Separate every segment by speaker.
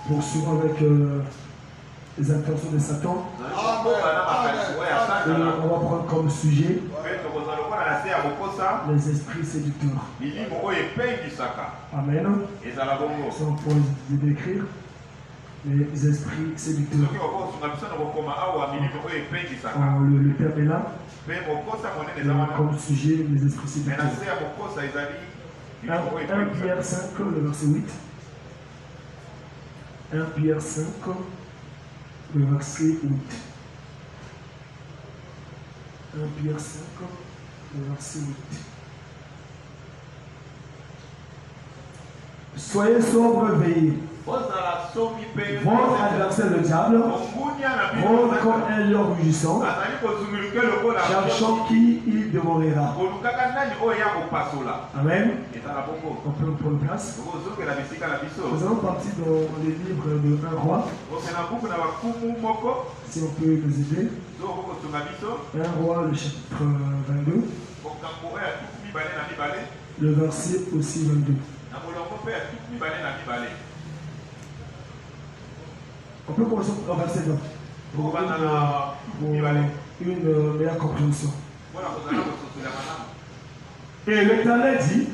Speaker 1: Poursuivons avec les intentions de Satan. Et on va prendre comme sujet les esprits séducteurs. Amen. Si on peut décrire les esprits séducteurs. Le terme est là. Et comme sujet les esprits séducteurs. 1 Pierre 5, le verset 8. 1 Pierre 5, le verset 8. 1 Pierre 5, le verset 8. Soyez sobres, veillez. Votre adversaire le diable rôde comme un lion rugissant, cherchant qui il dévorera. Amen. On peut prendre place. Nous allons partir dans les livres de 1 roi. Si on peut nous aider. 1 roi, le chapitre 22. Le verset aussi 22. On peut commencer au verset 20 pour une meilleure compréhension. Et l'Éternel dit,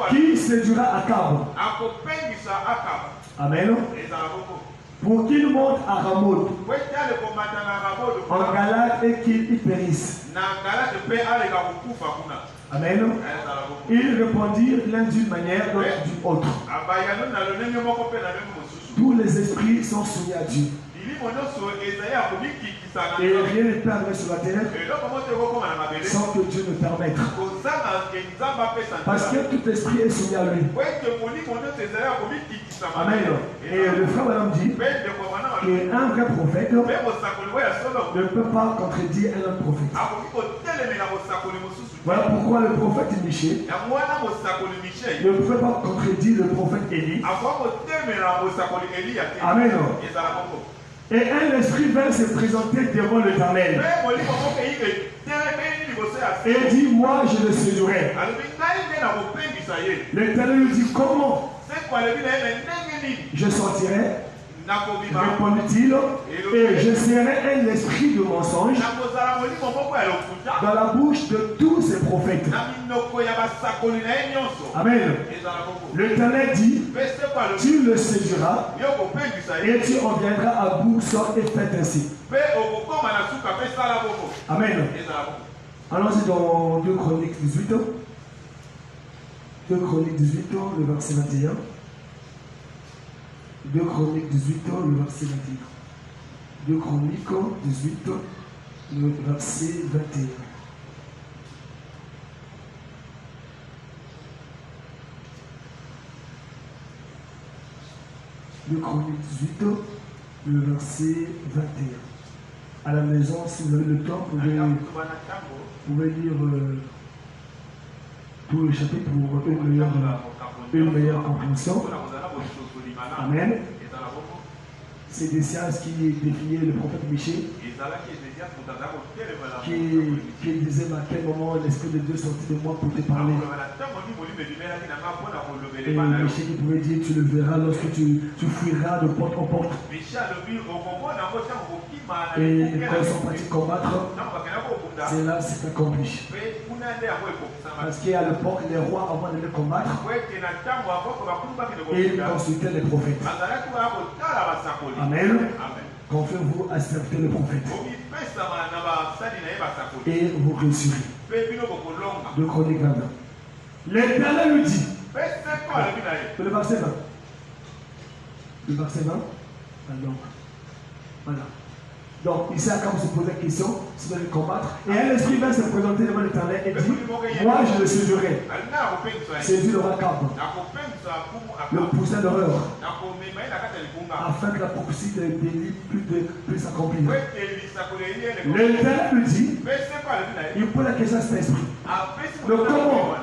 Speaker 1: qui séduira Akab? Amen. Pour qu'il monte à Ramoth en Galade et qu'il y périsse. Amen. Ils répondirent l'un d'une manière, l'autre d'une autre. Tous les esprits sont soumis à Dieu. Et rien n'est permis sur la terre sans que Dieu ne permette. Parce que tout esprit est soumis à lui. Amen. Et le frère Madame dit qu'un vrai prophète ne peut pas contredire un autre prophète. Voilà pourquoi le prophète Michée ne peut pas contredire le prophète Élie. Amen. Et un esprit vint se présenter devant l'Éternel. Et dit, moi je le séduirai. L'Éternel lui dit, comment je sortirai, répondit-il, et je serai un esprit de mensonge dans la bouche de tous ces prophètes. Amen. L'Éternel dit, tu le séduiras et tu en viendras à bout, sort et faites ainsi. Amen. Allons-y dans 2 Chroniques 18. 2 Chroniques 18, le verset 21. 2 Chroniques 18, le verset 21. 2 Chroniques 18, le verset 21. De Chroniques 18, le verset 21. À la maison, si vous avez le temps, vous pouvez lire tout le chapitre pour une meilleure compréhension. Amen. C'est des sciences qui défiaient le prophète Michée, qui disait à quel moment l'Esprit de Dieu sortit de moi pour te parler. Et Michée qui pouvait dire, tu le verras lorsque tu fuiras de porte en porte. Et quand ils sont partis combattre, c'est là que c'est accompli. Parce qu'il y a le port, les rois avant de les combattre, et ils consultaient les prophètes. Amen. Conférez-vous à servir le prophète. Et vous réussirez. 2 Chroniques 20. L'Éternel lui dit. Le verset 20. Le verset 20. Alors, voilà. Donc, ici, quand vous se posez la question, si vous allez combattre, et un esprit va se présenter devant l'Éternel et dit, moi je le séduirai. Séduit le racab, le poussin d'horreur, afin que la prophétie d'Élie puisse s'accomplir. L'Éternel lui dit, il pose la question à cet esprit. Donc, comment?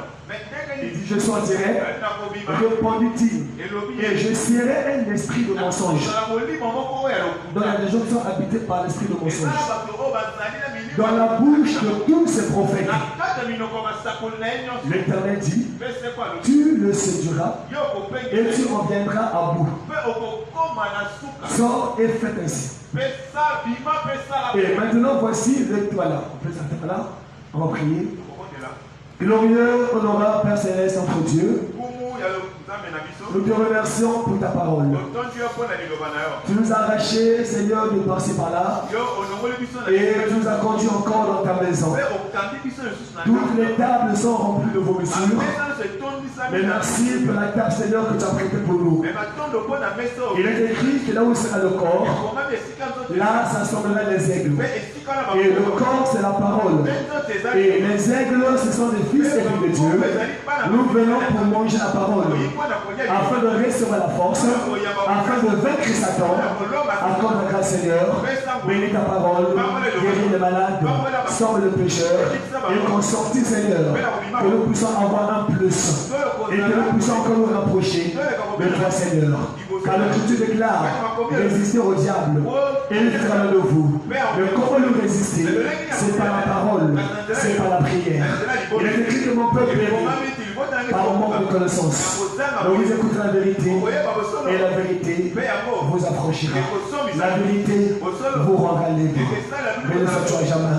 Speaker 1: Il dit, je sortirai, répondit-il, et je serai un esprit de mensonge. Dans la région qui sont habitées par l'esprit de mensonge. Dans la bouche de tous ces prophètes. L'Éternel dit, tu le séduiras et tu en viendras à bout. Sors et faites ainsi. Et maintenant voici le voilà. On va prier. Glorieux, honorable Père Céleste, notre Dieu, nous te remercions pour ta parole. Tu nous as arrachés, Seigneur, de passer par là. Et tu nous as conduits encore dans ta maison. Toutes les tables sont remplies de vos mesures. Mais merci pour la table, Seigneur, que tu as prêtée pour nous. Il est écrit que là où sera le corps, là s'assemblera les aigles. Et le corps, c'est la parole. Et les aigles, ce sont des fils et filles de Dieu. Nous venons pour manger la parole, afin de recevoir la force, afin de vaincre Satan. Accorde la grâce, Seigneur. Bénis ta parole, guéris les malades, sauve le pécheur, et qu'on sortisse, Seigneur, que nous puissions avoir un plus, et que nous puissions encore nous rapprocher de toi, Seigneur. Car l'Écriture déclare, résister au diable, et il fera de vous. Mais comment nous résister? C'est par la parole, c'est par la prière. Il est écrit que mon peuple est par le manque de connaissance. Donc vous écoutez la vérité, et la vérité vous affranchira. La vérité vous rendra libre. Béni sois-tu à jamais.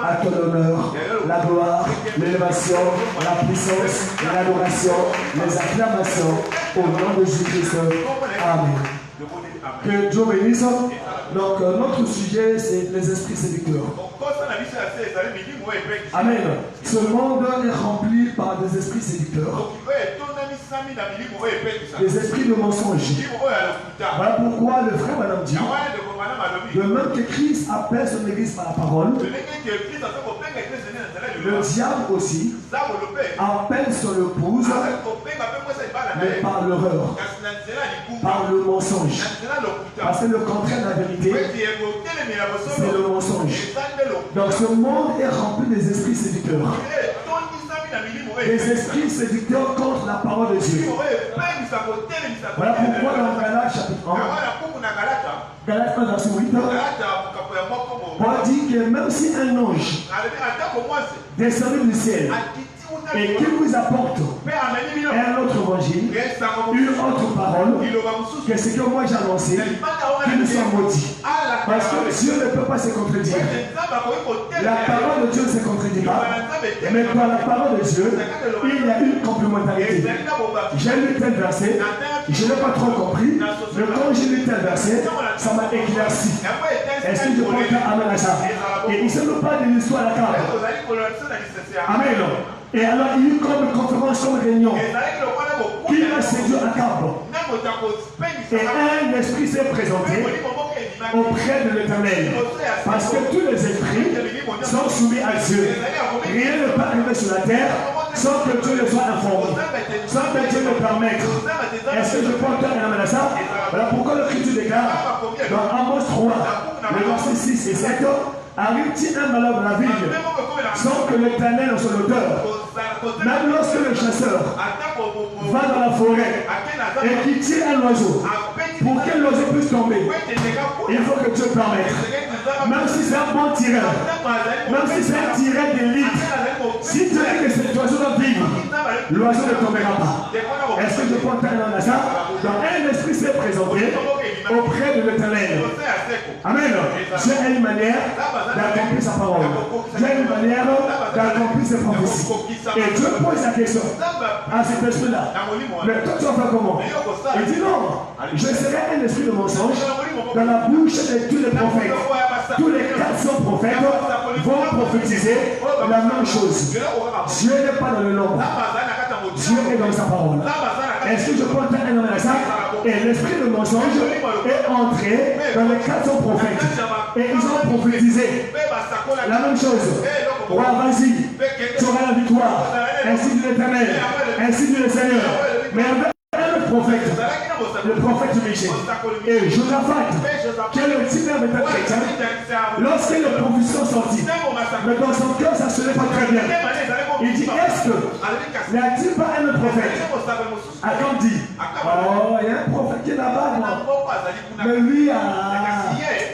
Speaker 1: À ton honneur, la gloire, l'élévation, la puissance, l'adoration, les acclamations, au nom de Jésus-Christ. Amen. Que Dieu bénisse. Donc notre sujet, c'est les esprits séducteurs. Amen. Ce monde est rempli par des esprits séducteurs. Des esprits de mensonge. Voilà pourquoi le frère Madame dit De même que Christ appelle son église par la parole, le diable aussi appelle son épouse, mais par l'horreur, par le mensonge. Parce que le contraire de la vérité, c'est le mensonge. Donc ce monde est rempli des esprits séducteurs. Les esprits séducteurs contre la parole de Dieu. Voilà pourquoi dans Galates chapitre 1, Galates 1 verset 8, Paul dit que même si un ange descendu du ciel et qui vous apporte un autre évangile, une autre parole, que ce que moi j'ai annoncé, qu'il soit maudit. Parce que Dieu ne peut pas se contredire. La parole de Dieu ne se contredit pas, mais dans la parole de Dieu, il y a une complémentarité. J'ai lu tel verset, je n'ai pas trop compris, mais quand j'ai lu tel verset, ça m'a éclairci. Est-ce que je peux dire amen à ça? Et il ne se veut pas de l'histoire à la carte. Amen. Et alors il y a eu comme une conférence, comme une réunion qui a séduit à Cap. Et un esprit s'est présenté auprès de l'Éternel. Parce que tous les esprits sont soumis à Dieu. Rien ne peut arriver sur la terre sans que Dieu ne soit informé, sans que Dieu ne permette. Est-ce que je peux entendre un amen à ça? Voilà pourquoi l'Écriture déclare dans Amos 3, le verset 6 et 7, arrive-t-il un malheur dans la ville sans que l'Éternel en soit l'auteur? Même lorsque le chasseur va dans la forêt et qu'il tire un oiseau, pour que l'oiseau puisse tomber, il faut que Dieu permette. Même si c'est un bon tireur, même si c'est un tireur d'élite, si Dieu dit que cet oiseau va vivre, l'oiseau ne tombera pas. Est-ce que je peux entendre dans ça? Donc un esprit s'est présenté auprès de l'Éternel. Amen. Dieu a une manière d'accomplir sa parole. Dieu a une manière d'accomplir ses prophéties. Et Dieu pose la question à cet esprit-là. Mais toi, tu vas faire comment? Il dit non. Je serai un esprit de mensonge dans la bouche de tous les prophètes. Tous les 400 prophètes vont prophétiser la même chose. Dieu n'est pas dans le nombre. Dieu est dans sa parole. Est-ce que je peux entendre un homme à ça? Et l'esprit de mensonge est entré dans les 400 prophètes. Et ils ont prophétisé la même chose. Roi, vas-y, tu auras la victoire. Ainsi dit l'Éternel, ainsi dit le Seigneur. Mais avec un prophète, le prophète Michel et Josaphat, qui est le type d'un chrétien, lorsque les prophéties sont sorties, mais dans son cœur ça ne sonnait pas très bien. Il dit, est-ce que n'y a-t-il pas un autre prophète? Akam dit, oh, il y a un prophète qui est là-bas, mais lui,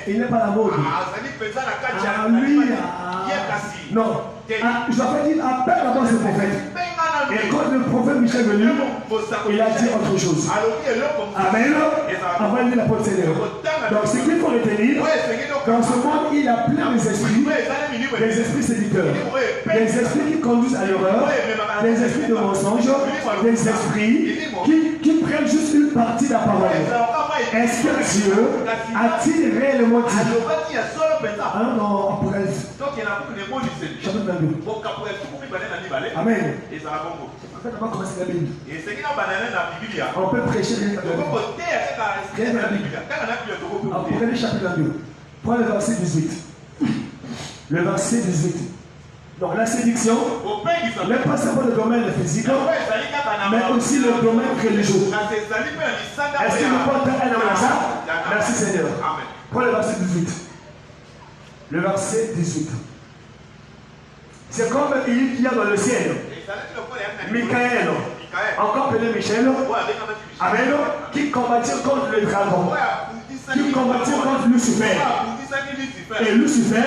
Speaker 1: il n'est pas la mode. Lui, non. Josaphat dit, appelle d'abord ce prophète. Et quand le prophète Michel est venu, il a dit autre chose. Amen. Avant de dire la parole du Seigneur. Donc ce qu'il faut retenir, dans ce monde, il y a plein d'esprits, des esprits séducteurs, des esprits qui conduisent à l'erreur, des esprits de mensonge, des esprits qui prennent juste une partie de la parole. Est-ce que Dieu a-t-il réellement dit? Ah non, après, chapitre 22. Amen. En fait, on va commencer la Bible. On peut prêcher rien que la Bible. Prenez le chapitre 22. Prends le verset 18. Le verset 18. Donc la séduction n'est pas seulement le domaine physique, mais aussi le domaine religieux. Est-ce que nous portons un homme à ça? Merci Seigneur. Prends le verset 18. Le verset 18. C'est comme il y a dans le ciel. Michael, encore appelé Michel, Amen, qui combattit contre le dragon, qui combattit contre Lucifer. Et Lucifer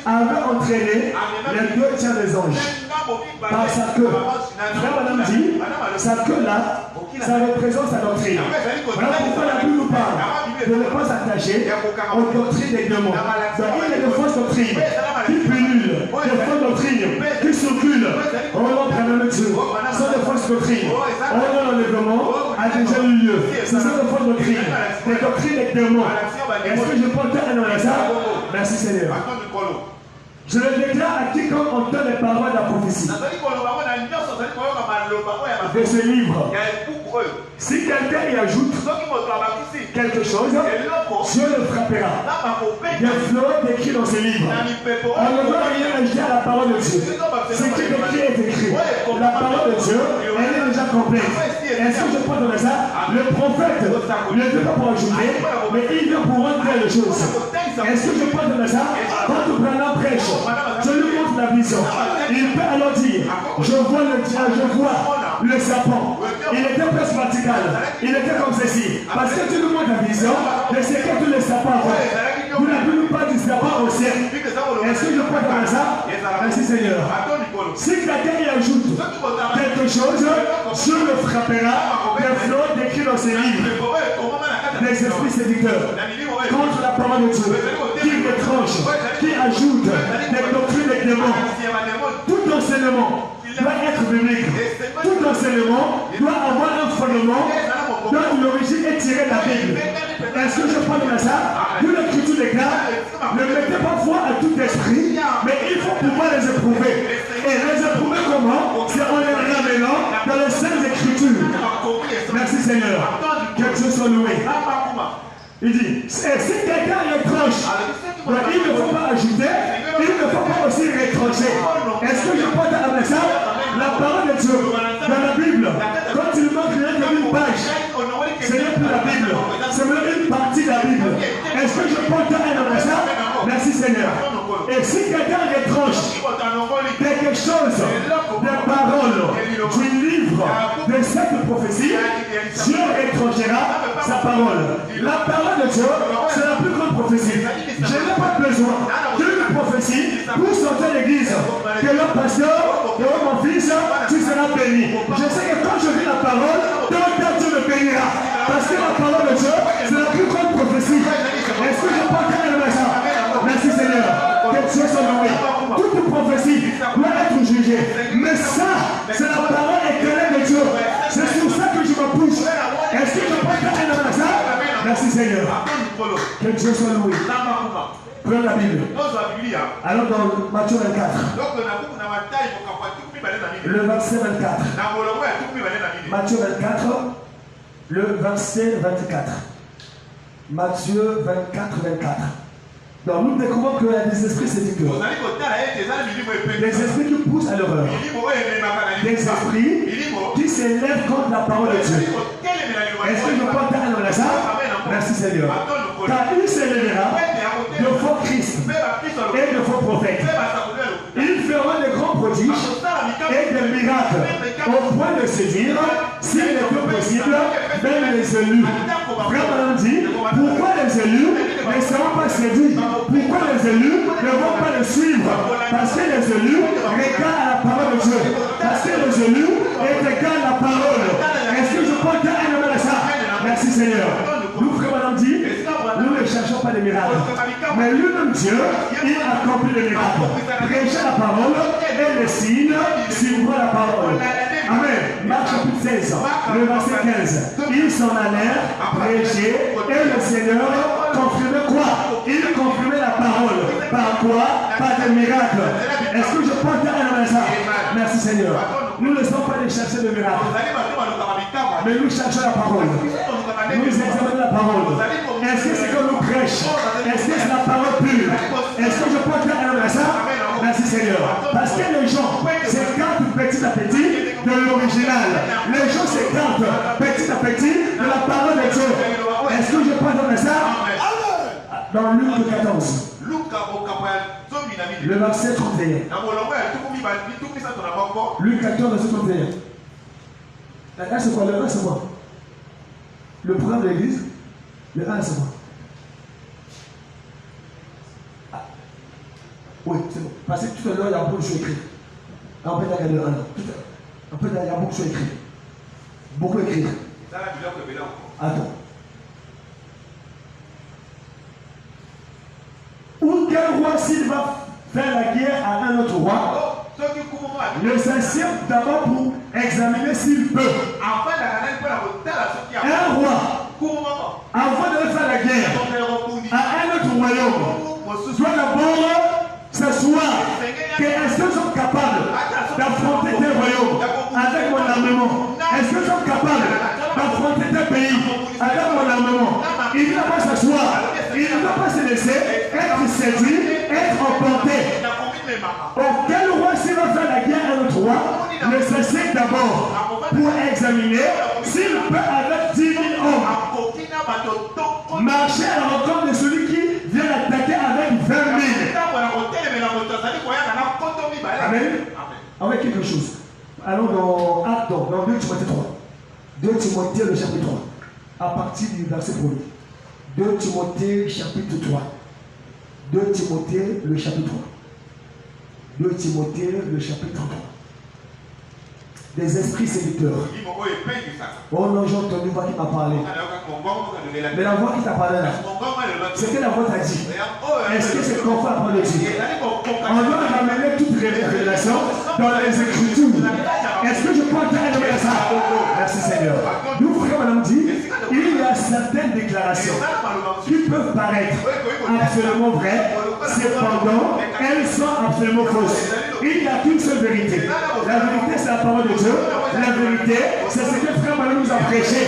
Speaker 1: avait entraîné les deux tiers des anges. Parce que, frère Madame dit, sa queue là, ça représente sa doctrine. Voilà pourquoi la Bible nous parle de ne pas s'attacher aux doctrines des démons. Donc il y a des fausses doctrines qui pullulent, des fausses doctrines qui circulent. Oh non, frère de Dieu, ce sont des fausses doctrines. Oh non, l'enlèvement a déjà eu lieu. Ce sont des fausses doctrines, des doctrines des démons. Est-ce que je peux entendre un homme à ça? Merci Seigneur. Je le déclare à quiconque entend les paroles de la prophétie. de ce livre. Si quelqu'un y ajoute quelque chose, Dieu le frappera. Il y a Fleur décrit dans ce livre. On ne doit rien ajouter à la parole de Dieu. Ce qui est écrit est écrit. La parole de Dieu, elle est déjà complète. Est-ce que je peux donner ça? Le prophète ne veut pas pour ajouter, mais il vient pour rendre les choses. Est-ce que je peux donner ça? Quand tu prends la prêche, je lui montre la vision. Il peut alors dire, je vois le diable, je vois le serpent. Il était presque vertical. Il était comme ceci. Parce que tu nous montres la vision de ce que tous les serpents voient. Vous n'avez pas du serpent au ciel. Est-ce que je peux donner ça? Merci Seigneur. Si quelqu'un y ajoute quelque chose, Dieu le frappera. Les flots décrits dans ses livres. Les esprits séducteurs contre la parole de Dieu, qui retranche, qui ajoute des doctrines des démons. Tout enseignement doit être biblique. Tout enseignement doit avoir un fondement dont l'origine est tirée de la Bible. Est-ce que je parle de ça? D'où l'écriture déclare, ne mettez pas foi à tout esprit, mais il faut pouvoir les éprouver. Et les éprouver comment? C'est en les ramenant dans les saintes écritures. Merci Seigneur. Que Dieu soit loué. Il dit, si quelqu'un est étrange, il ne faut pas ajouter, il ne faut pas aussi retrancher. Est-ce que je peux t'amener ça? La parole de Dieu dans la Bible, quand il manque rien qu'une page, ce n'est plus la Bible, c'est même une partie de la Bible. Est-ce que je peux t'amener ça? Merci Seigneur. Et si quelqu'un est étrange, quelque chose des paroles du livre de cette prophétie, Dieu étrangera sa parole. La parole de Dieu, c'est la plus grande prophétie. Je n'ai pas besoin d'une prophétie pour sortir l'église. Que le pasteur, que mon fils, tu seras béni. Je sais que quand je lis la parole, Dieu me bénira. Parce que la parole de Dieu, c'est la plus grande prophétie. Est-ce que je peux entendre ça? Merci Seigneur. Que Dieu soit loué. Toute prophétie doit être jugée. Mais ça, c'est la parole éclairée de Dieu. C'est sur ça que je me pousse. Est-ce que je peux entendre ça? Merci Seigneur. Que Dieu soit loué. Prenons la Bible. Alors dans Matthieu 24. Le verset 24. Matthieu 24. Le verset 24. Matthieu 24, 24. Donc nous découvrons qu'il y a des esprits séducteurs. Des esprits qui poussent à l'horreur. Des esprits qui s'élèvent contre la parole de Dieu. Est-ce que je peux entendre ça? Merci Seigneur. Car il s'élèvera de faux Christ et de faux prophètes. Ils feront de grands prodiges et des miracles au point de séduire, s'il est peu possible, même les élus. Frère dit, pourquoi les élus ne seront pas séduits? Pourquoi les élus ne vont pas le suivre? Parce que les élus regardent la parole de Dieu. Parce que les élus regardent la parole. Est-ce que je peux dire un ça? Merci Seigneur. Nous, frère Madame dit, nous ne cherchons pas des miracles. Mais lui-même Dieu, il accomplit les miracles. Prêchez la parole et les signes suivront la parole. Amen. Marc chapitre 16, le verset 15. Ils s'en allèrent prêcher et le Seigneur confirmait quoi? Il confirmait la parole. Par quoi? Par des miracles. Est-ce que je peux dire un ça? Merci Seigneur. Nous ne sommes pas allés chercher des miracles. Mais nous cherchons la parole. Nous examinons la parole. Est-ce que c'est que nous prêchons? Est-ce que c'est la parole pure? Est-ce que je peux dire un ça? Merci Seigneur. Parce que les gens s'écartent petit à petit de l'original. Les gens s'écartent petit à petit de la parole de Dieu. Est-ce que je peux dire ça? Dans Luc 14. Le verset 31. Luc 14, verset 31. Là, c'est quoi? Le 1, c'est quoi? Le programme de l'église? Le 1, c'est quoi? Ah. Oui, c'est bon. Parce que tout à l'heure, il y a beaucoup de choses écrites. En fait, il y a le 1. En fait, il y a beaucoup de choses écrites. Beaucoup écrites. Attends. Ou quel roi, s'il va faire la guerre à un autre roi, le s'assied d'abord pour examiner s'il peut. Un roi, avant de faire la guerre à un autre royaume, doit d'abord s'asseoir que est-ce qu'ils sont capables d'affronter tes royaumes. capable d'affronter tel pays avec mon armement. Il ne doit pas s'asseoir. Il ne doit pas se laisser être séduit, être emporté. Auquel roi s'il va faire la guerre à notre roi, ne cessez d'abord pour examiner s'il peut avec 10 000 hommes marcher à la rencontre de celui qui vient l'attaquer avec 20 000. Amen. Avec quelque chose. Allons dans Actes, dans 2 Timothée 3. 2 Timothée le chapitre 3. À partir du verset 1er. 2 Timothée chapitre 3. 2 Timothée le chapitre 3. 2 Timothée le chapitre 3. Des esprits séducteurs. Oh non, j'ai entendu une voix qui m'a parlé. Mais la voix qui t'a parlé là, c'est que la voix t'a dit. Est-ce que c'est conforme à la parole de Dieu? On doit ramener toute révélation dans les Écritures. Est-ce que je peux entrer dans ça? Merci Seigneur. Nous, frère, madame dit, il y a certaines déclarations qui peuvent paraître absolument vraies, cependant, elles sont absolument fausses. Il n'y a qu'une seule vérité. La vérité, c'est la parole de Dieu. La vérité, c'est ce que frère Malou nous a prêché.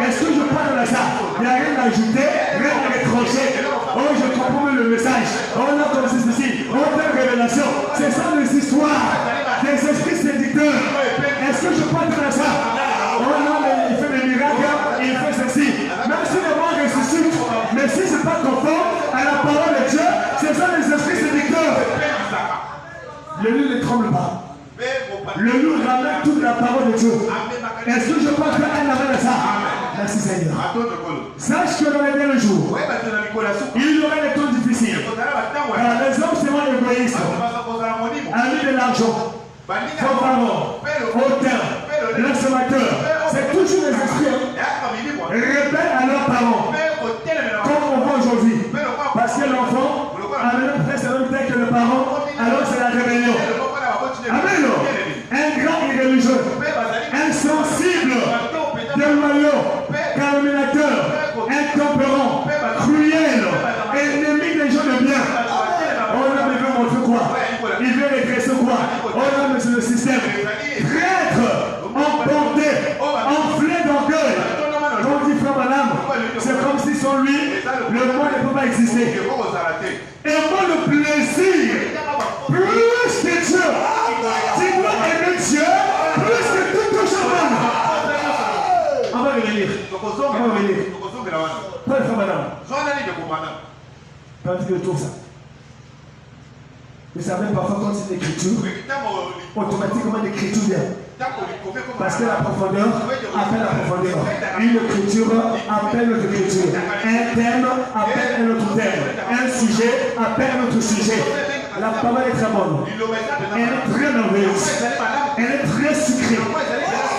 Speaker 1: Est-ce que je parle de ça? Il n'y a rien à ajouter, rien à retrancher. Oh, je comprends le message. Oh, là, comme c'est ceci. Oh, telle révélation. C'est ça les histoires des esprits séducteurs. Est-ce que je parle de ça? Oh non, mais il fait des miracles, il fait ceci. Même si le monde ressuscite, mais si ce n'est pas conforme à la parole de Dieu, c'est ça les esprits séducteurs. Le loup ne tremble pas. Le loup ramène toute la parole de Dieu. Est-ce que je peux faire un arrêt de ça? Merci Seigneur. Sache que dans les derniers jours, il y aura des temps difficiles. Les hommes seront égoïstes, amis de l'argent, fanfarons, hautains, blasphémateurs. C'est toujours les esprits rebelles à leurs parents. Comme on voit aujourd'hui. Parce que l'enfant a le même presque le même temps que le parent, alors c'est la rébellion. Amen. Ingrat et religieux, insensible, déloyaux, calomniateur, intempérant, cruel, ennemi des gens de bien. Oh là, il veut montrer quoi? Il veut redresser quoi? Oh là, mais c'est le système. Traître, emporté, enflé d'orgueil. Comme dit frère madame, c'est comme si sans lui, le monde ne peut pas exister. Et moi, le plaisir, plus que Dieu, tu dois aimer Dieu, plus que toute chose au monde. On va revenir. On va revenir. Pas frère madame. Quand tu trouves ça. Vous savez, parfois, quand c'est l'écriture, automatiquement l'écriture vient. Parce que la profondeur appelle la profondeur. Une écriture appelle notre écriture. Un thème appelle un autre thème. Un sujet appelle un autre sujet. La parole est très bonne. Elle est très merveilleuse. Elle est très sucrée.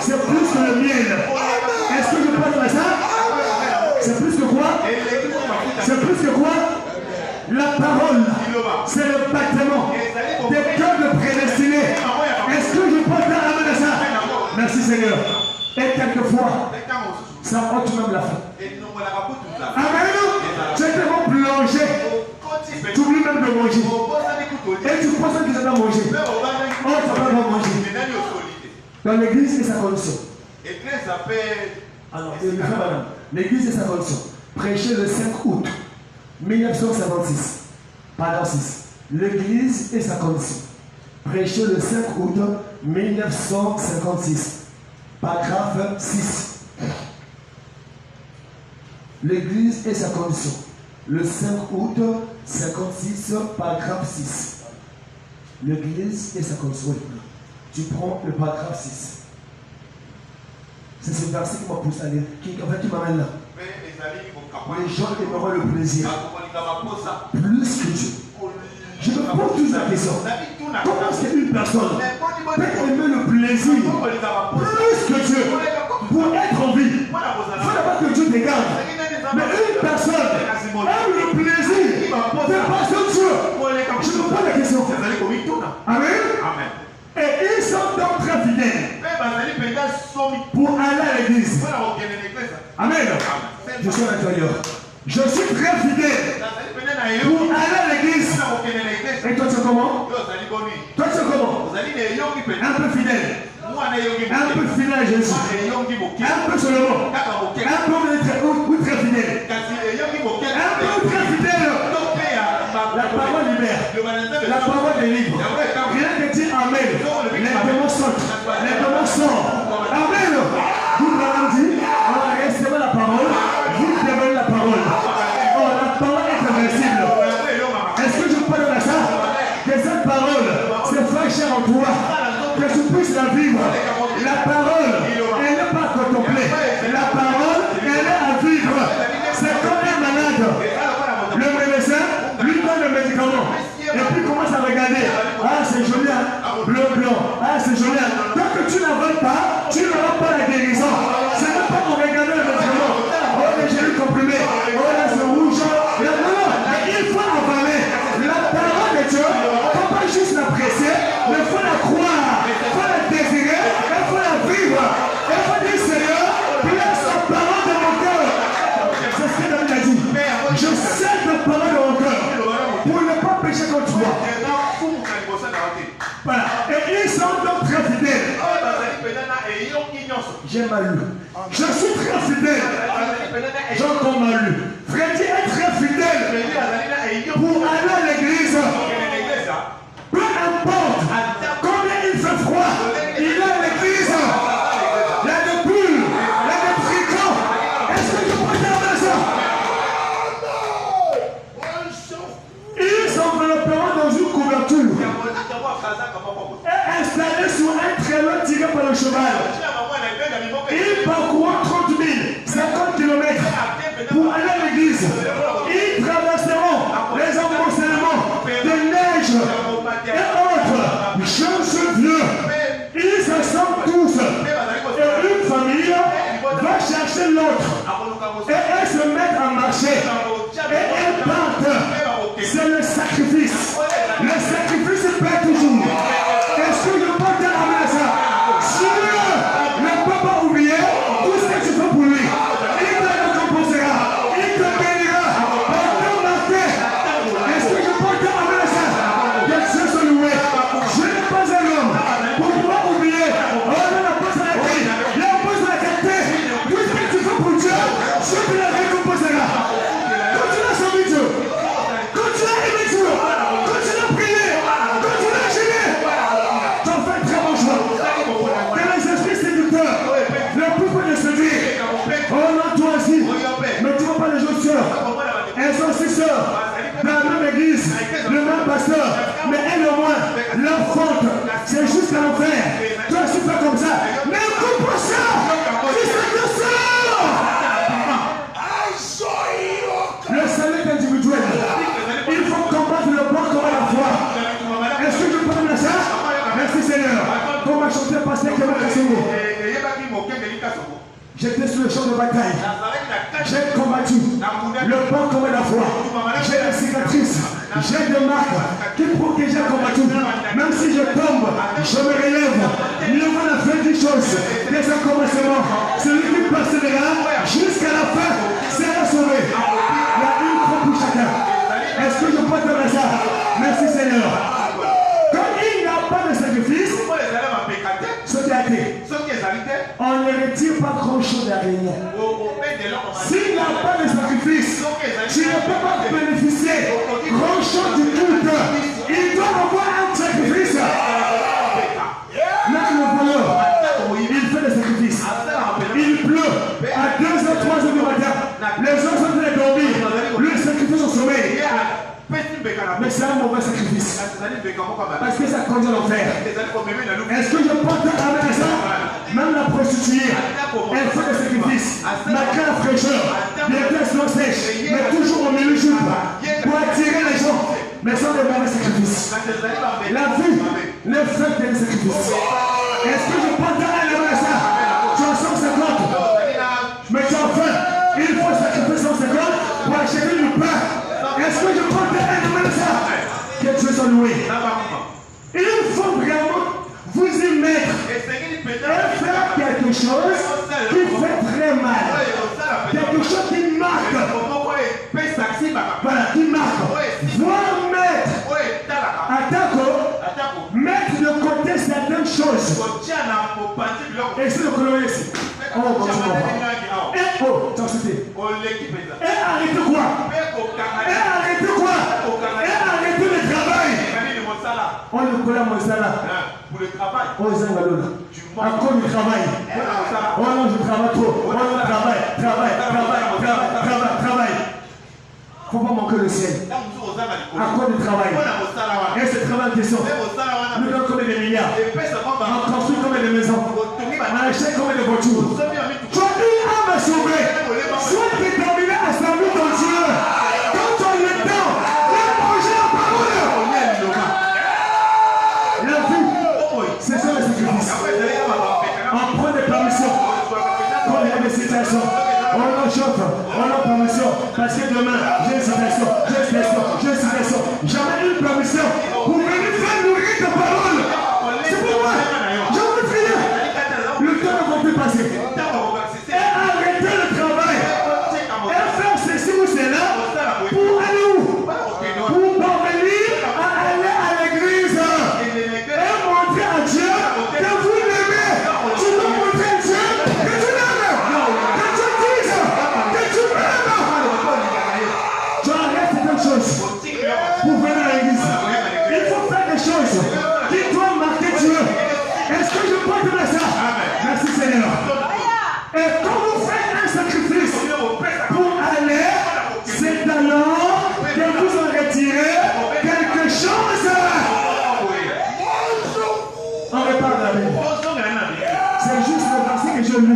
Speaker 1: C'est plus que le miel. Est-ce que je parle de ça? C'est plus que quoi? C'est plus que quoi? La parole, c'est le bâtiment des cœurs de prédestinés. Est-ce que je peux t'amener ça? Merci Seigneur. Et quelquefois, ça ôte même la faim. Amen. Tu es tellement plongé. Tu oublies même de manger. Et tu penses que tu vas manger. Oh, tu vas pas manger. Dans l'église, c'est sa condition. Alors, l'église, c'est sa condition. Prêcher le 5 août 1956. Paragraphe 6. L'église et sa condition. Prêché le 5 août 1956. Paragraphe 6. L'église et sa condition. Le 5 août 56, paragraphe 6. L'église et sa condition. Tu prends le paragraphe 6. C'est ce verset qui m'a poussé à lire. En fait, qui m'amène là. Les gens aimeront le plaisir plus que Dieu. Je me pose toujours la question. Comment est-ce qu'une personne peut aimer le plaisir plus que Dieu pour être en vie? Il ne faut d'abord que Dieu te garde. Mais une personne aime le plaisir de passer Dieu. Je me pose la question. Amen. Et ils sont donc très fidèles pour aller à l'église. Amen. Je suis à l'intérieur. Je suis très fidèle pour aller à l'église. Et toi, tu es comment? Toi, tu es comment? Un peu fidèle. Un peu fidèle à Jésus. Un peu seulement. Un peu ultra fidèle. Un peu ultra fidèle. La parole libère. La parole délivre. Rien que dire Amen. Les démons sortent. Les démons sortent. Amen. Vous l'avez dit, on va recevoir la parole. Vous devenez la parole. Oh, la parole est invincible. Est-ce que je parle de ça? Que cette parole se fasse chair en toi. Que tu puisses la vivre. La parole, elle n'est pas à contempler. La parole, elle est à vivre. C'est comme un malade. Le médecin lui donne le médicament. Et puis commence à regarder. Ah, c'est joli, blanc. Ah, c'est joli. Tant que tu n'avales pas, tu n'auras pas la guérison. Ce n'est pas en regardant le médicament. Oh, mais j'ai eu comprimé. Oh, là, c'est rouge. Non. Il faut avaler. La parole de Dieu, il ne faut pas juste l'apprécier, mais il faut la croire. Il faut la désirer. Il faut la vivre. Il faut dire, Seigneur, place la parole de mon cœur. C'est ce que David a dit. Je sais ta parole de mon cœur. Pour ne pas pécher contre toi. Voilà. Et ils sont donc très fidèles. J'ai mal lu. Je suis très fidèle. Jean-Paul m'a lu. Freddy est très fidèle. Pour aller à l'église. Peu importe combien il fait froid, il est à l'église. Il y a des bulles, il y a des tricots. Est-ce que je peux terminer ça? Ils s'envelopperont dans une couverture et installés sur un traîneau tiré par le cheval. Ils parcourront 30 000, 50 km pour aller à l'église. Ils traverseront les emboursements de neige et autres. Je vieux. Ils se sentent tous. Et une famille va chercher l'autre. Et elles se mettent à marcher. Et elles partent. C'est le sacrifice. Le sacrifice paie toujours. Est-ce que je peux dire à ça? Dieu ne peut pas oublier tout ce que tu fais pour lui. Il te récompensera. Il te bénira. Par ton matin. Est-ce que je peux dire à ça? Que Dieu soit loué. Je n'ai pas un homme pour pouvoir oublier. Oh, non, la pose à la vie. La pose à la qualité. Tout ce que tu fais pour Dieu, Dieu te le récompensera. Continue à servir Dieu. Continue à aimer Dieu. Continue à prier. Continue à gêner. Tu as fait un très bon choix. Que les esprits séducteurs ne peuvent pas le séduire. Oh non, toi aussi. Mais tu ne vois pas les autres sœurs. Elles sont 6 sœurs. Dans la même église, le même pasteur. Mais elles au moins, leur faute, c'est juste à l'enfer. Toi aussi fais comme ça. Mais écoute pas ça. C'est que ça. Le salut est individuel. Il faut combattre le bon comme la foi. Est-ce que je parle de ça? Merci Seigneur. Comme a chanté pasteur Kevin Kasongo. J'étais sur le champ de bataille. J'ai combattu le bon comme la foi. J'ai des cicatrices. J'ai des marques qui prouvent que j'ai combattu. Même si je tombe, je me relève. Mieux vaut la fin des choses dès un commencement. Celui qui persévérera jusqu'à la fin sera sauvé. Il y a une croix pour chacun. Est-ce que je peux te dire ça? Merci Seigneur. Comme il n'y a pas de sacrifice, ce qui a été, on ne retire pas grand-chose derrière. S'il n'y a pas de sacrifice, tu ne peux pas bénéficier grand-chose du culte. Il doit avoir un sacrifice. Même le voleur, il fait des sacrifices. Il pleut à 2h, 3h du matin. Les gens sont en train de dormir. Le sacrifice au sommeil. Mais c'est un mauvais sacrifice. Parce que ça conduit à l'enfer. Est-ce que je porte un à ça? Même la prostituée, elle fait des sacrifices. Malgré la fraîcheur, les pièces non sèches, mais toujours au milieu du jour pour attirer les gens. Mais sans des mauvais sacrifices. La vie ne fait des sacrifices. Est-ce que je porte un à ça? Tu as 150. Mais tu as faim. Il faut sacrifier 150 pour acheter du pain. Est-ce que je porte un à ça? Que Dieu soit loué. Il faut vraiment vous y mettre et faire quelque chose qui fait très mal. Quelque chose qui marque. Voilà, qui marque. Voir mettre. Attaque. Mettre de côté certaines choses. Oh, bon, tu comprends. Et oh, tu as cité. Et arrêtez quoi? Et arrêtez quoi? Et arrêtez le travail. On le connaît mon salaire.
Speaker 2: Pour le travail.
Speaker 1: Oh, Zangalona. À cause du travail. Oh non, je travaille trop. Oh non, travail. Faut pas manquer le ciel. À cause du travail. Et ce travail en question. Nous donnons combien de milliards? On construit combien de maisons? On achète combien de voitures? Tu as une âme à sauver. Sois déterminé à servir ton Dieu. Quand tu as le temps, viens manger la parole. La vie, c'est ça le sacrifice. On prend des permissions. Quand il y a des situations, on en chope, on en permission. Parce que demain, j'ai une situation. Jamais une permission pour venir faire nourrir ta parole. C'est pour moi. Je veux prier. Le temps ne va plus passer. Et arrêter le travail. Et faire ceci ou cela pour aller où? Pour parvenir à aller à l'église. Et montrer à Dieu que vous l'aimez. Tu dois montrer à Dieu que tu l'aimes. Que tu dises que tu m'aimes. Tu arrêtes cette chose. Pour venir à l'église, il faut faire des choses qui doivent marquer Dieu. Est-ce que je peux donner ça? Merci Seigneur. Et quand vous faites un sacrifice pour aller, c'est alors que vous en retirez quelque chose. On répare la Bible. C'est juste le verset que j'ai lu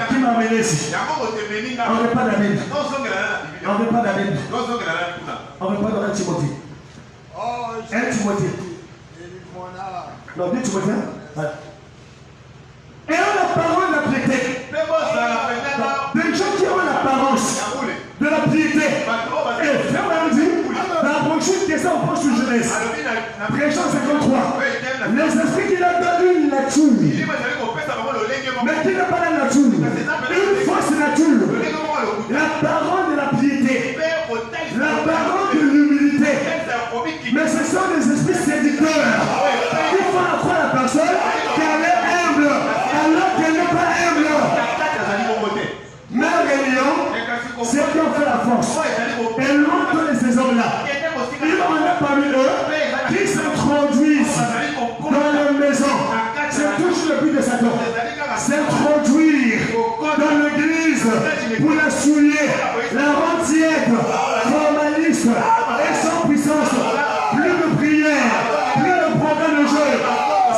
Speaker 1: qui m'a amené ici. On répare la Bible. On répare la Bible. On va pas dans 1 Timothée. 1 Timothée. Non, 2 Timothée. Voilà. Et on a la parole de la piété. Des gens qui ont l'apparence de la piété. Et frère m'a dit, dans la brochure qui est ça, on pense sur jeunesse. Prêchant 53. Les esprits qu'il a donné une nature. Mais qui n'a pas la nature. Une fausse nature. La parole de la piété. La parole de l'humilité. Mais ce sont des esprits séducteurs. Il faut croire à la personne qu'elle est humble alors qu'elle n'est pas humble. Mais réunion, c'est qui ont fait la force. Et loin de ces hommes-là, il en a parmi eux qui s'introduisent dans les maisons. C'est toujours le but de Satan. S'introduire dans l'église pour la souiller, la rendre tiède, formaliste et sans puissance. Plus de prière, plus de programme de jeu.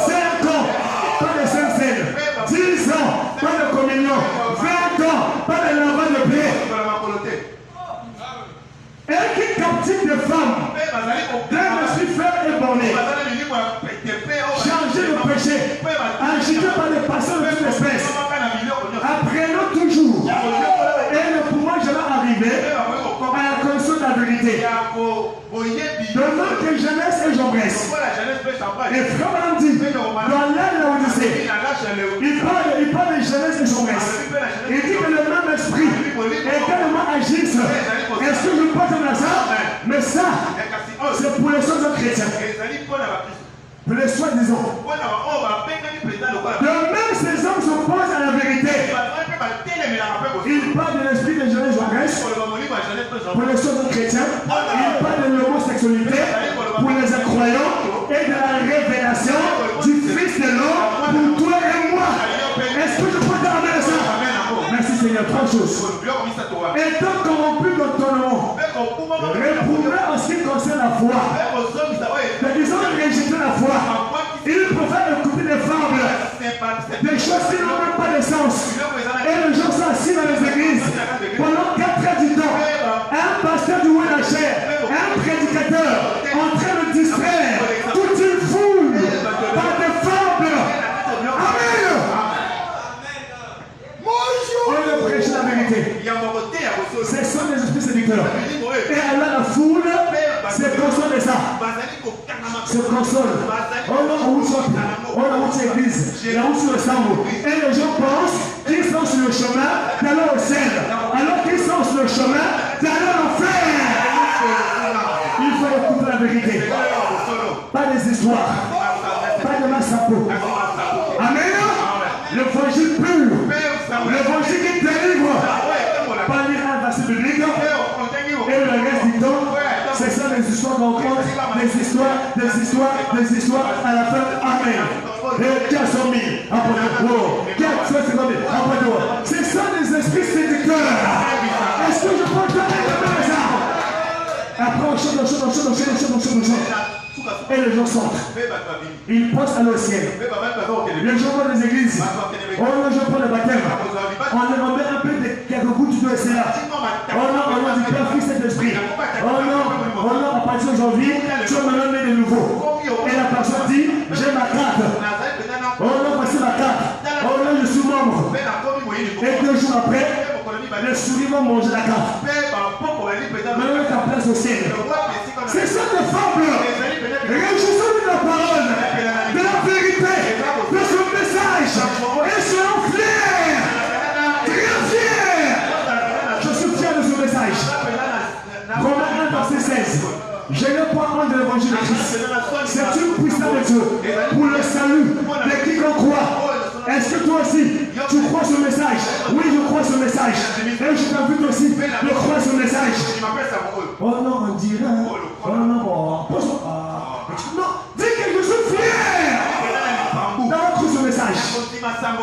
Speaker 1: 5 ans, pas de sainte scène. 10 ans, pas de communion. 20 ans, pas de lavage de pied. Et qui captive des femmes, d'un esprit faible et borné, chargé de péché, agité par des passions de toute espèce. Apprenons toujours, et le pouvoir jamais arrivé à la connaissance de la vérité. Demain que jeunesse et j'embrasse. Et frère m'a dit, dans l'Odyssée, il parle de jeunesse et j'embrasse. Il dit que le même esprit également agisse. Est-ce que je pense à ça? Mais ça, c'est pour les choses chrétiens. Pour les soi-disant. De même, ces hommes s'opposent à la vérité. Il parle de l'esprit de jeunesse j'embrasse. Pour les choses chrétiens. Il parle de l'homosexualité. Pour les incroyants. Et de la révélation du Fils de l'homme pour toi et moi. Est-ce que je peux t'amener ça? Merci Seigneur. 3 choses. Étant corrompu dans ton nom, réprouvé en ce qui concerne la foi. Ils ont rejeté la foi. Ils préfèrent écouter des fables, des choses qui n'ont même pas de sens. Et les gens sont assis dans les églises pendant 4 heures du temps. Un pasteur du haut de la chair, un prédicateur en train de distraire toute une foule par des fables. Amen. On ne prêche la vérité. Ce sont des esprits séducteurs. Et alors la foule se console de ça. Se console. On a où c'est l'église. Là où c'est le sambo. Et les gens pensent qu'ils sont sur le chemin d'aller au ciel. Alors qu'ils sont sur le chemin d'aller à l'enfer. Il faut écouter la vérité. Pas des histoires. Pas de massapo. Amen. Le l'évangile pur, l'évangile qui délivre. Pas lire un verset biblique et le reste du temps, c'est ça les histoires qu'on compte, des histoires, à la fin, amen. Et 400 000, après 450 000, après c'est ça les esprits séducteurs. Est-ce que je peux donner de ça? Après on chante. Et les gens sortent. Ils pensent aller au ciel. Les gens vont des églises. On je prends le baptême. On met un peu de quelques gouttes d'eau et c'est là. On dit Père, Fils, Saint-Esprit. À partir d'aujourd'hui, tu vas me donner de nouveau. Et la personne dit, j'ai ma carte. Voici ma carte. Je suis membre. Et 2 jours après, les souris vont manger la carte. Maintenant, ta place au ciel. C'est ça les fables. Réjouissons de la parole, de la vérité, de son message. Et soyons fiers. Très fiers. Je suis fier de ce message. Romains 1, verset 16. Je ne crois pas de l'évangile de Christ. C'est une puissance de Dieu pour le salut de quiconque croit. Est-ce que toi aussi, tu crois ce message? Oui, je crois ce message. Et je t'invite aussi de croire ce message. Oh non, on dirait. Oh non, non, dis que je suis fier d'avoir cru ce message.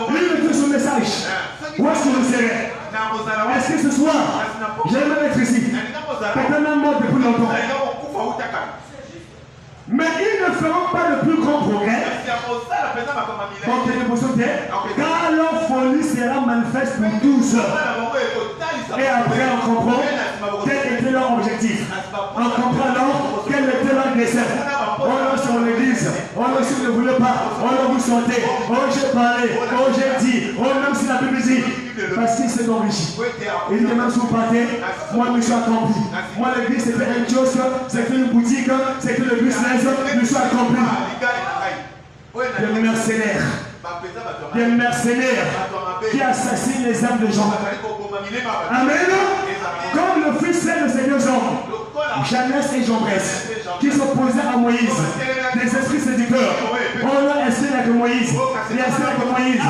Speaker 1: Lui, il fait ce message. Où est-ce que je serai? Est-ce que ce soir, j'aimerais être ici? Peut-être même mort depuis longtemps. Mais ils ne feront pas le plus grand progrès. Car leur folie sera manifeste pour tous. Et après, on comprend quel était leur objectif. On comprend alors quel était leur dessein. On est sur l'église. On est si ne voulait pas. On vous sentez. Oh, j'ai parlé. Oh, j'ai dit. Oh, même si la Bible dit. Parce qu'il s'est enrichi. Il dit même si vous partez, moi, je suis accompli. Moi, l'église, c'était un kiosque, c'était une boutique, c'était le business, je suis accompli. Des mercenaires. Des mercenaires qui assassinent les âmes de gens. Amen. Comme le fils de ces deux hommes, Janès et Jambres, qui s'opposaient à Moïse, des esprits séducteurs. On a essayé avec Moïse, il a essayé avec Moïse,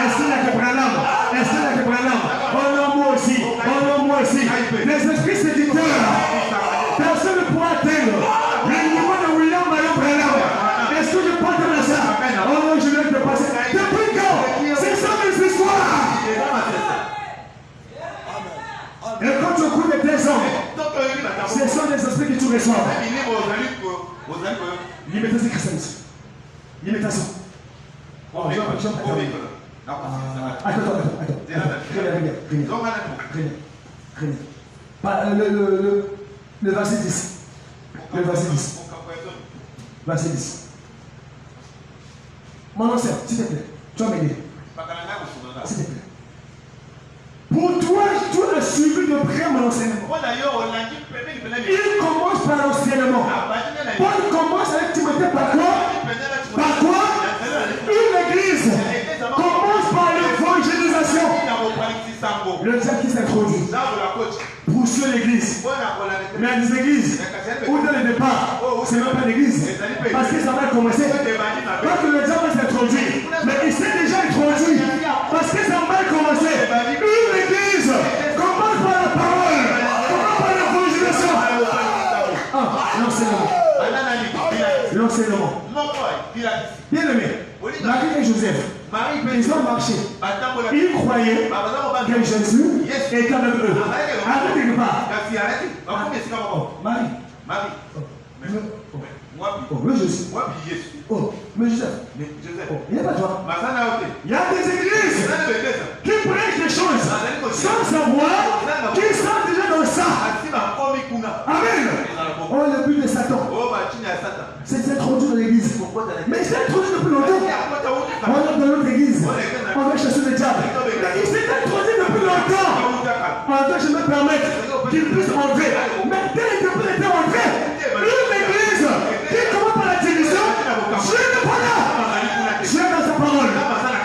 Speaker 1: essayé avec Branham, on a moi aussi, les esprits séducteurs. Personne ne pourra atteindre le niveau de William Marion Branham. Est-ce que je parle de ça? Oh non, je viens de passer. Depuis quand? C'est ça mes histoires. Et quand tu écoutes des hommes, ce sont des esprits que tu reçois. L'imitation christianisme. L'imitation. Attends. Le verset 10. Verset 10. Mon ancien, s'il te plaît, tu vas m'aider. S'il te plaît. Pour toi, tu as suivi de près mon enseignement. Il commence par l'enseignement. Paul commence avec Timothée par quoi? Une église commence par l'évangélisation. Le diable qui s'introduit pour l'église. Mais les églises, où dès le départ, c'est même pas l'église. Parce que ça va commencer. Parce que le diable s'introduit. Mais il s'est déjà introduit. Parce que ça va commencer. Une église commence par la parole. Commence par l'évangélisation. L'enseignement. Bien aimé, Marie et Joseph, ils ont marché. Ils croyaient que Jésus était avec eux. Arrête quelque part. Marie. Mais Jésus. Mais Joseph. Il n'y a pas toi. Il y a des églises qui prêchent des choses sans savoir qu'ils sont déjà dans ça. Amen. Oh, le but de Satan, c'est s'introduire dans l'église. Mais il s'est introduit depuis longtemps. On est dans notre église. On va chercher le diable. Il s'est introduit depuis longtemps. Maintenant, je me permettre qu'il puisse entrer. Mais dès qu'il peut être entré, une église qui commence par la télévision, Dieu n'est pas là. Dieu est dans sa parole.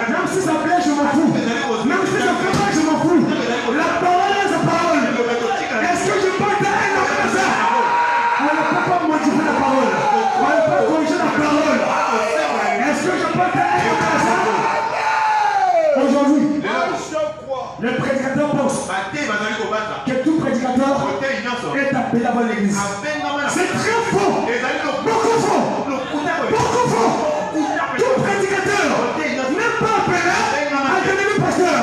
Speaker 1: Même si ça plaît, je m'en fous. Même si ça fait mal, je m'en fous. La parole est sa parole. Est-ce que je peux être un homme comme ça? On ne peut pas modifier la parole. On ne peut pas corriger la parole. Est-ce que je peux être un homme comme ça? Aujourd'hui, C'est très faux. Beaucoup faux. Beaucoup faux. Tout prédicateur n'est pas appelé à devenir pasteur.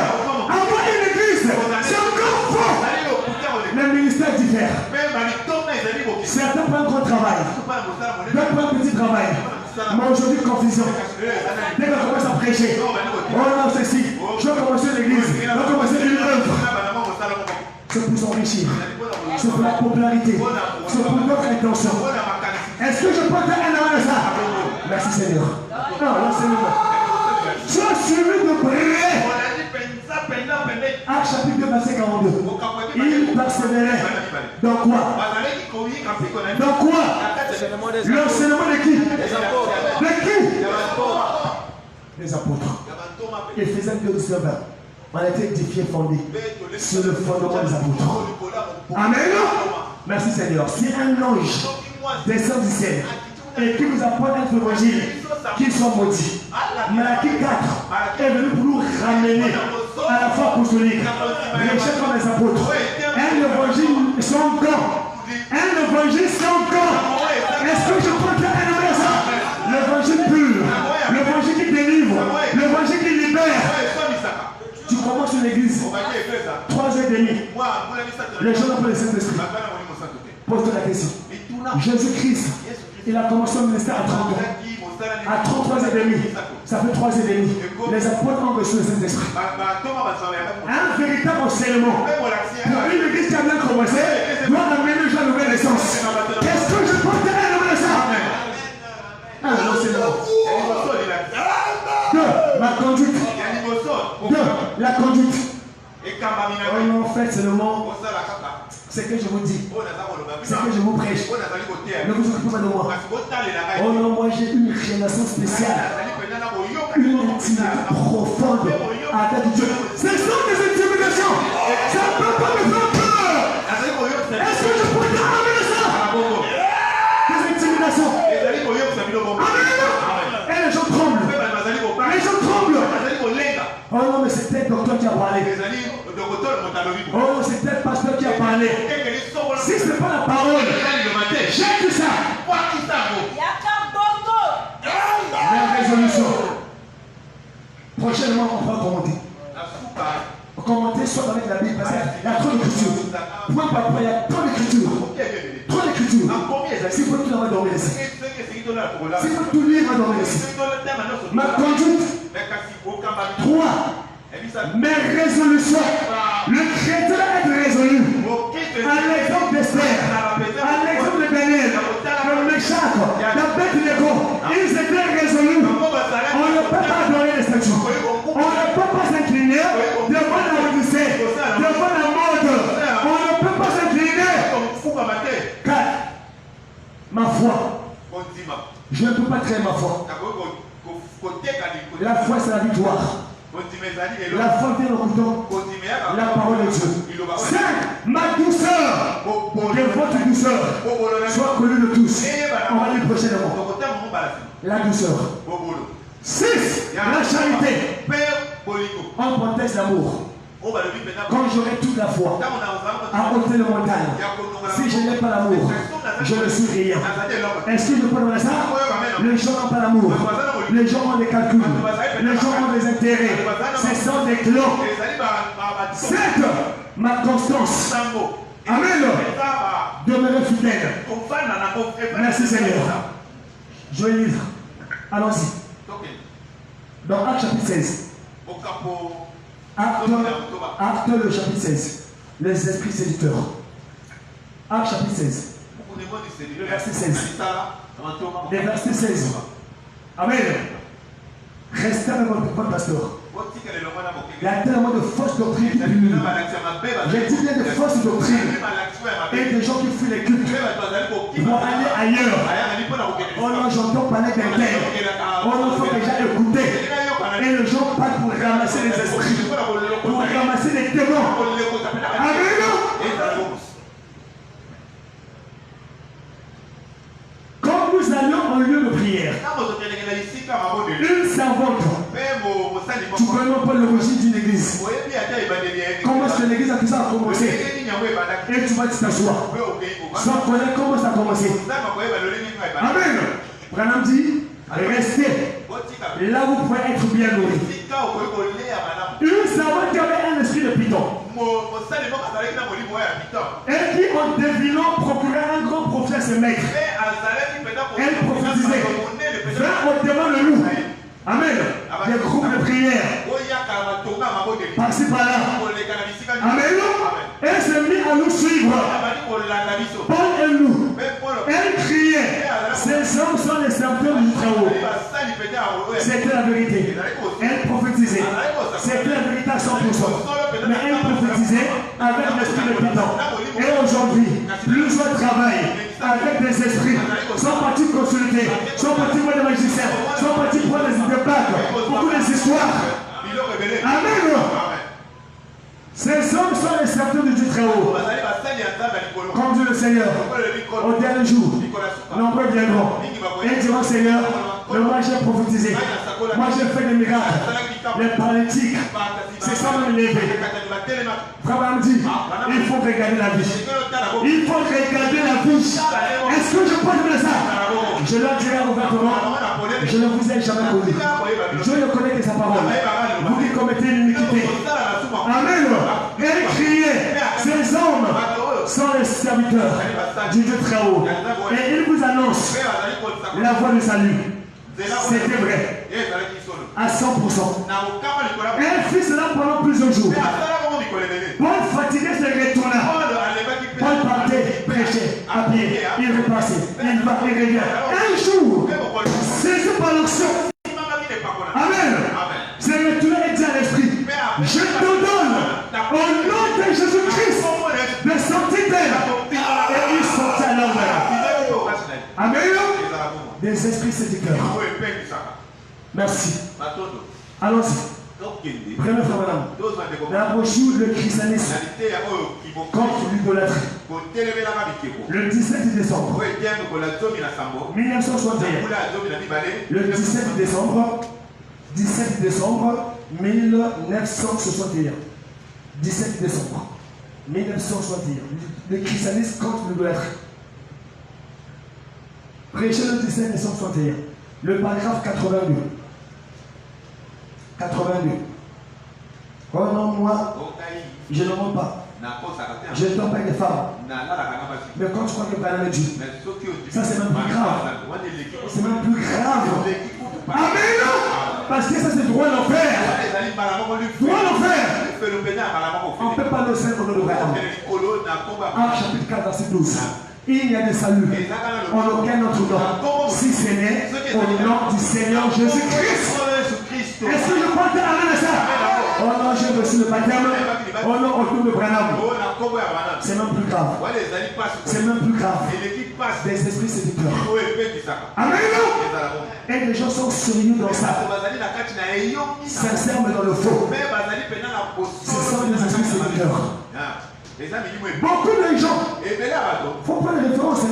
Speaker 1: Avoir une église, c'est encore faux. Les ministères diffèrent. Certains prennent un gros travail. D'autres prennent un petit travail. Mais aujourd'hui, confusion. Dès qu'on commence à prêcher, oh non, ceci, je vais commencer l'église, je vais commencer une œuvre. C'est pour s'enrichir. C'est pour la popularité. C'est pour notre intention. Est-ce que je peux faire un avant de ça? Merci Seigneur. Non, non, Seigneur. Sois suivi de prier. Acte chapitre 2, verset 42. Il persévérait. Dans quoi? Dans quoi? L'enseignement de qui? De qui? Les apôtres. Éphésiens 2, 19. On a été édifié, fondé sur le fondement des apôtres. Amen. Merci Seigneur. Si un ange descend du ciel et qui nous apporte notre évangile, qu'il soit maudit. Malachie 4 est venu pour nous ramener à la foi apostolique. Recherche comme les apôtres. Un évangile sans corps. Un évangile sans corps. Est-ce que je peux faire un homme ça? L'évangile pur. L'évangile qui délivre. L'évangile qui libère. Tu commences une église. 3h30. Les gens n'ont pas le Saint-Esprit. Pose-toi la question. Jésus-Christ, il a commencé le ministère à 30 ans. À 33h30. Ça fait 3h30. Les apôtres ont reçu le Saint-Esprit. Un véritable enseignement. Pour une église qui a bien commencé, doit amener les gens à nouvelle naissance. Qu'est-ce que je peux te dire de ça? Un enseignement. 2. Ma conduite. 2. La conduite. Oh non, en fait, c'est le mot. C'est que je vous dis. C'est que je vous prêche. Ne vous occupez pas de moi. Oh non, moi j'ai une relation spéciale. Une intimité profonde avec Dieu. Ce sont des intimidations. Ça ne peut pas me faire peur. Est-ce que je peux te ramener ça? Des intimidations. Amen. Et les gens tremblent. Les gens tremblent. Oh non, mais c'est peut-être docteur qui a parlé. Oh non, c'est peut-être pasteur qui a parlé. Si ce n'est pas la parole, j'ai que ça. La résolution. Prochainement, on va commenter. Commenter soit avec la Bible, parce qu'il y a trop d'écriture. Point par point, il y a trop d'écriture. Trop d'écriture. S'il faut tout, on va dormir ici. S'il faut tout lire, on va dormir ici. Ma conduite. 3. Mes résolutions. Le chrétien est résolu. À l'exemple d'Esther, à l'exemple de Daniel, de Meshach, d'Abednego, ils étaient résolus. On ne peut pas adorer les statues. On ne peut pas s'incliner devant la Odyssée, devant la mode. On ne peut pas s'incliner. 4. Ma foi. Je ne peux pas créer ma foi. La foi, c'est la victoire. La foi vient au couteau. La parole de Dieu. 5. Ma douceur. Que votre douceur soit connue de tous. On va lire prochainement. La douceur. 6. La charité. En contexte d'amour. Quand j'aurai toute la foi à ôter le montagne, si je n'ai pas l'amour, je ne suis rien. Est-ce que je peux donner ça? Les gens n'ont pas l'amour. Les gens ont des calculs. Les gens ont des intérêts. Ce sont des clans. 7. Ma constance. Amen. Demeurez fidèle. Merci Seigneur. Je vais lire. Allons-y. Dans Acte chapitre 16. Acte le chapitre 16. Les esprits séducteurs. Acte chapitre 16. Verset 16. Et verset 16. Amen. Restez avec votre pasteur. Il y a tellement de fausses doctrines qui pullulent. J'ai dit bien de fausses doctrines. Et des gens qui fuient les cultes vont aller ailleurs. Oh non, j'entends parler d'un tel. Oh non, il faut déjà écouter. Et les gens partent pour ramasser les esprits, pour ramasser les démons. Amen. Quand nous allions en lieu de prière, une servante Tu connais pas l'origine d'une église. Comment est-ce que l'église a commencé? Et tu vas t'asseoir. Sans connaître comment ça a commencé. Amen. Branham dit, restez là où vous pouvez être bien nourris. Une servante qui avait un esprit de python. Et qui, en devinant, procurait un grand prophète à ses maîtres. Elle prophétisait. Viens au-devant le loup. Amen. Des groupes de prière. Par-ci par-là. Amen. Elle s'est mise à nous suivre. Paul et nous. Elle criait. Ces hommes sont les serviteurs du Très-Haut. C'était la vérité. Elle prophétisait. C'était la vérité à 100%. Mais elle prophétisait avec l'esprit de Python. Et aujourd'hui, plusieurs travaillent avec des esprits. Sont partis consulter. Sont partis voir des magiciens. Sont partis prendre des débats. Beaucoup d'histoires. Amen. Ces hommes sont les serviteurs du Dieu Très-Haut. Comme dit le Seigneur, au dernier jour, nombreux viendront. Et diront, Seigneur, moi j'ai prophétisé. Moi j'ai fait des miracles. Les paralytiques, c'est ça me lever. Frère me dit, il faut regarder la vie. Il faut regarder la vie. Est-ce que je peux dire ça? Je leur dirai ouvertement, je ne vous ai jamais connu. Je ne connais que sa parole. Vous qui commettez l'iniquité. Amen. Elle criait, ces hommes sont les serviteurs du Dieu Très-Haut. Et il vous annonce la voie du salut. C'était vrai. À 100%. Elle fit cela pendant plusieurs jours. Paul fatigué se retourna. Paul partait, prêchait, à pied, il repassait, il va, il revient. Un jour, saisi par l'action. Amen. C'est retourné et dit à l'esprit, je te donne au nom de Jésus-Christ de sortir d'elle. Et il sortit à l'homme. Amen. Des esprits séducteurs. Merci. Allons-y. Première fois, madame. La brochure, le christianisme contre l'idolâtrie. Le 17 décembre 1961. Le 17 décembre 1961. 17 décembre 1961. Le christianisme contre l'idolâtrie. Prêché le 17 décembre 61. Le paragraphe 82. 82. Oh non, moi, je ne mens pas. Je ne tombe pas avec des femmes. Mais quand tu crois que Branham est Dieu, ça c'est même plus grave. C'est même plus grave. Amen. Parce que ça c'est droit à l'enfer. Droit à l'enfer. On ne peut pas le faire au nom de Branham. Acte chapitre 4, verset 12. Il y a des saluts en aucun autre nom, si ce n'est au nom du Seigneur Jésus-Christ. Est-ce que je peux te amener ça? Oh non, j'ai reçu le baptême. Oh non, autour de Branham. C'est même plus grave. C'est même plus grave. Des esprits séducteurs. Amen. Et les gens sont sérieux dans ça. Sincères mais dans le faux. Ce sont des esprits séducteurs. Beaucoup de gens. Faut prendre les références.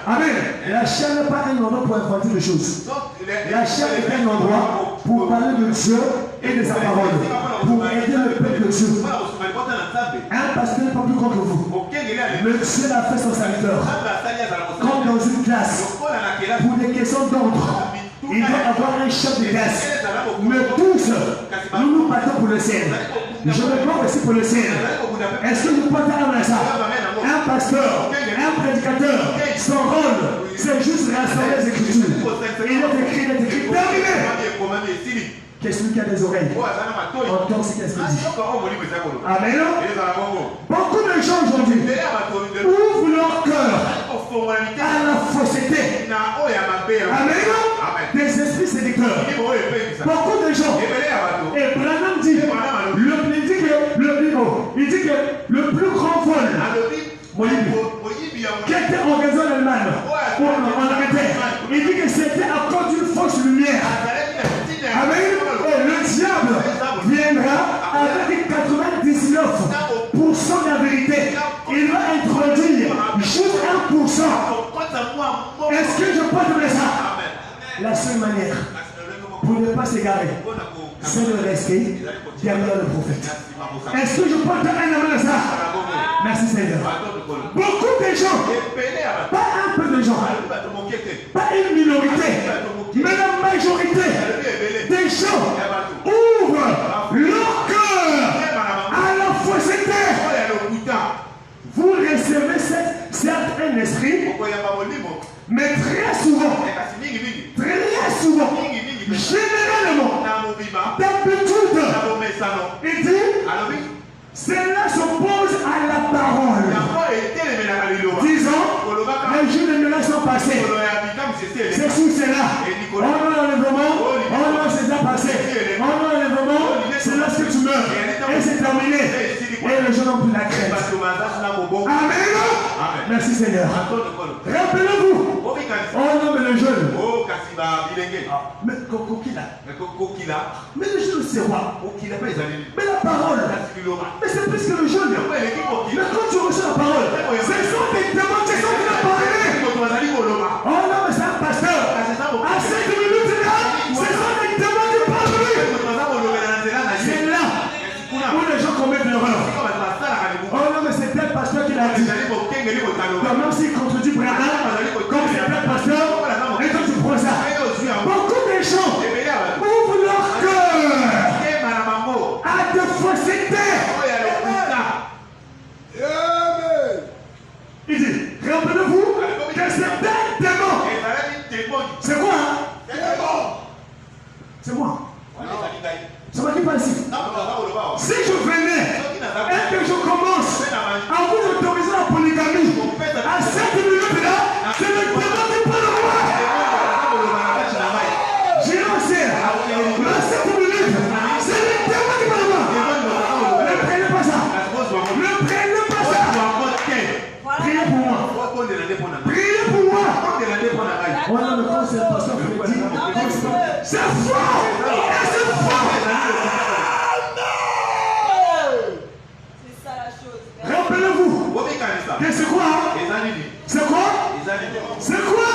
Speaker 1: Amen. La chaîne n'est pas un endroit pour inventer des choses. La chaîne est un endroit pour parler de Dieu et de sa parole. Pour aider le peuple de Dieu. Un pasteur n'est pas plus grand que vous. Le Dieu a fait son serviteur. Comme dans une classe. Pour des questions d'ordre. Il doit avoir un chef de classe. Mais tous, nous nous battons pour le ciel. Je me bats aussi pour le ciel. Est-ce que vous pouvez amener ça? Un pasteur, un prédicateur, son rôle, c'est juste rassembler les Écritures. Il est écrit, terminé. Qu'est-ce qui a des oreilles? Entends ce qu'est-ce qu'il dit. Amen. Beaucoup de gens aujourd'hui ouvrent leur cœur à la fausseté. Amen. Des esprits séducteurs. Beaucoup de gens. Et Branham dit, il dit que le plus grand vol, qui était organisé en Allemagne, en Angleterre, il dit que c'était à cause d'une fausse lumière. Amen. Le diable viendra avec 99% de la vérité. Il va introduire juste 1%. Est-ce que je peux donner ça? La seule manière pour ne pas s'égarer, c'est de rester derrière le prophète. Est-ce que je peux entendre un amen à ça? Merci Seigneur. Beaucoup de gens, pas un peu de gens, pas une minorité, mais la majorité des gens ouvrent leur cœur à la fausseté. Vous recevez certes un esprit, mais très souvent, généralement, d'habitude, il dit, cela s'oppose à la parole. Disons, les jours de Noël sont passés. C'est sous cela. Oh non, l'enlèvement, oh non, c'est déjà passé. Oh non, l'enlèvement, c'est lorsque tu meurs. Et c'est terminé. Et les gens n'ont plus la crainte. Amen. Merci Seigneur. Rappelez-vous. Oh non, mais le jeune. Mais mais le jeune, c'est quoi? Mais la parole. Mais c'est plus que le jeune. Mais quand tu reçois la parole, ce sont des témoins qui sont de la parole. Oh non, mais c'est un pasteur. À 5 minutes là, ce sont des témoins qui parlent de lui. C'est là où les gens commettent l'erreur. Oh non, mais c'est tel pasteur qui l'a dit. Comment s'il contredit Branham, comme c'est tel pasteur, et quand tu prends ça, beaucoup de gens ouvrent leur cœur à de fausseté. Il dit, rappelez-vous que c'est un démon. C'est quoi c'est moi. C'est moi qui parle ici. Si je venais et que je commence à vous autoriser la polygamie, à 7 minutes là, c'est le démon qui parle de moi. J'ai lancé à 7 minutes, c'est le démon qui parle de moi. Ne prenez pas ça. Ne prenez pas ça. Priez pour moi. Priez pour moi. Voilà le conseil du pasteur Freddy. C'est fort. Et c'est fort. C'est ça la chose. Rappelez-vous. Et c'est quoi? C'est quoi? C'est quoi?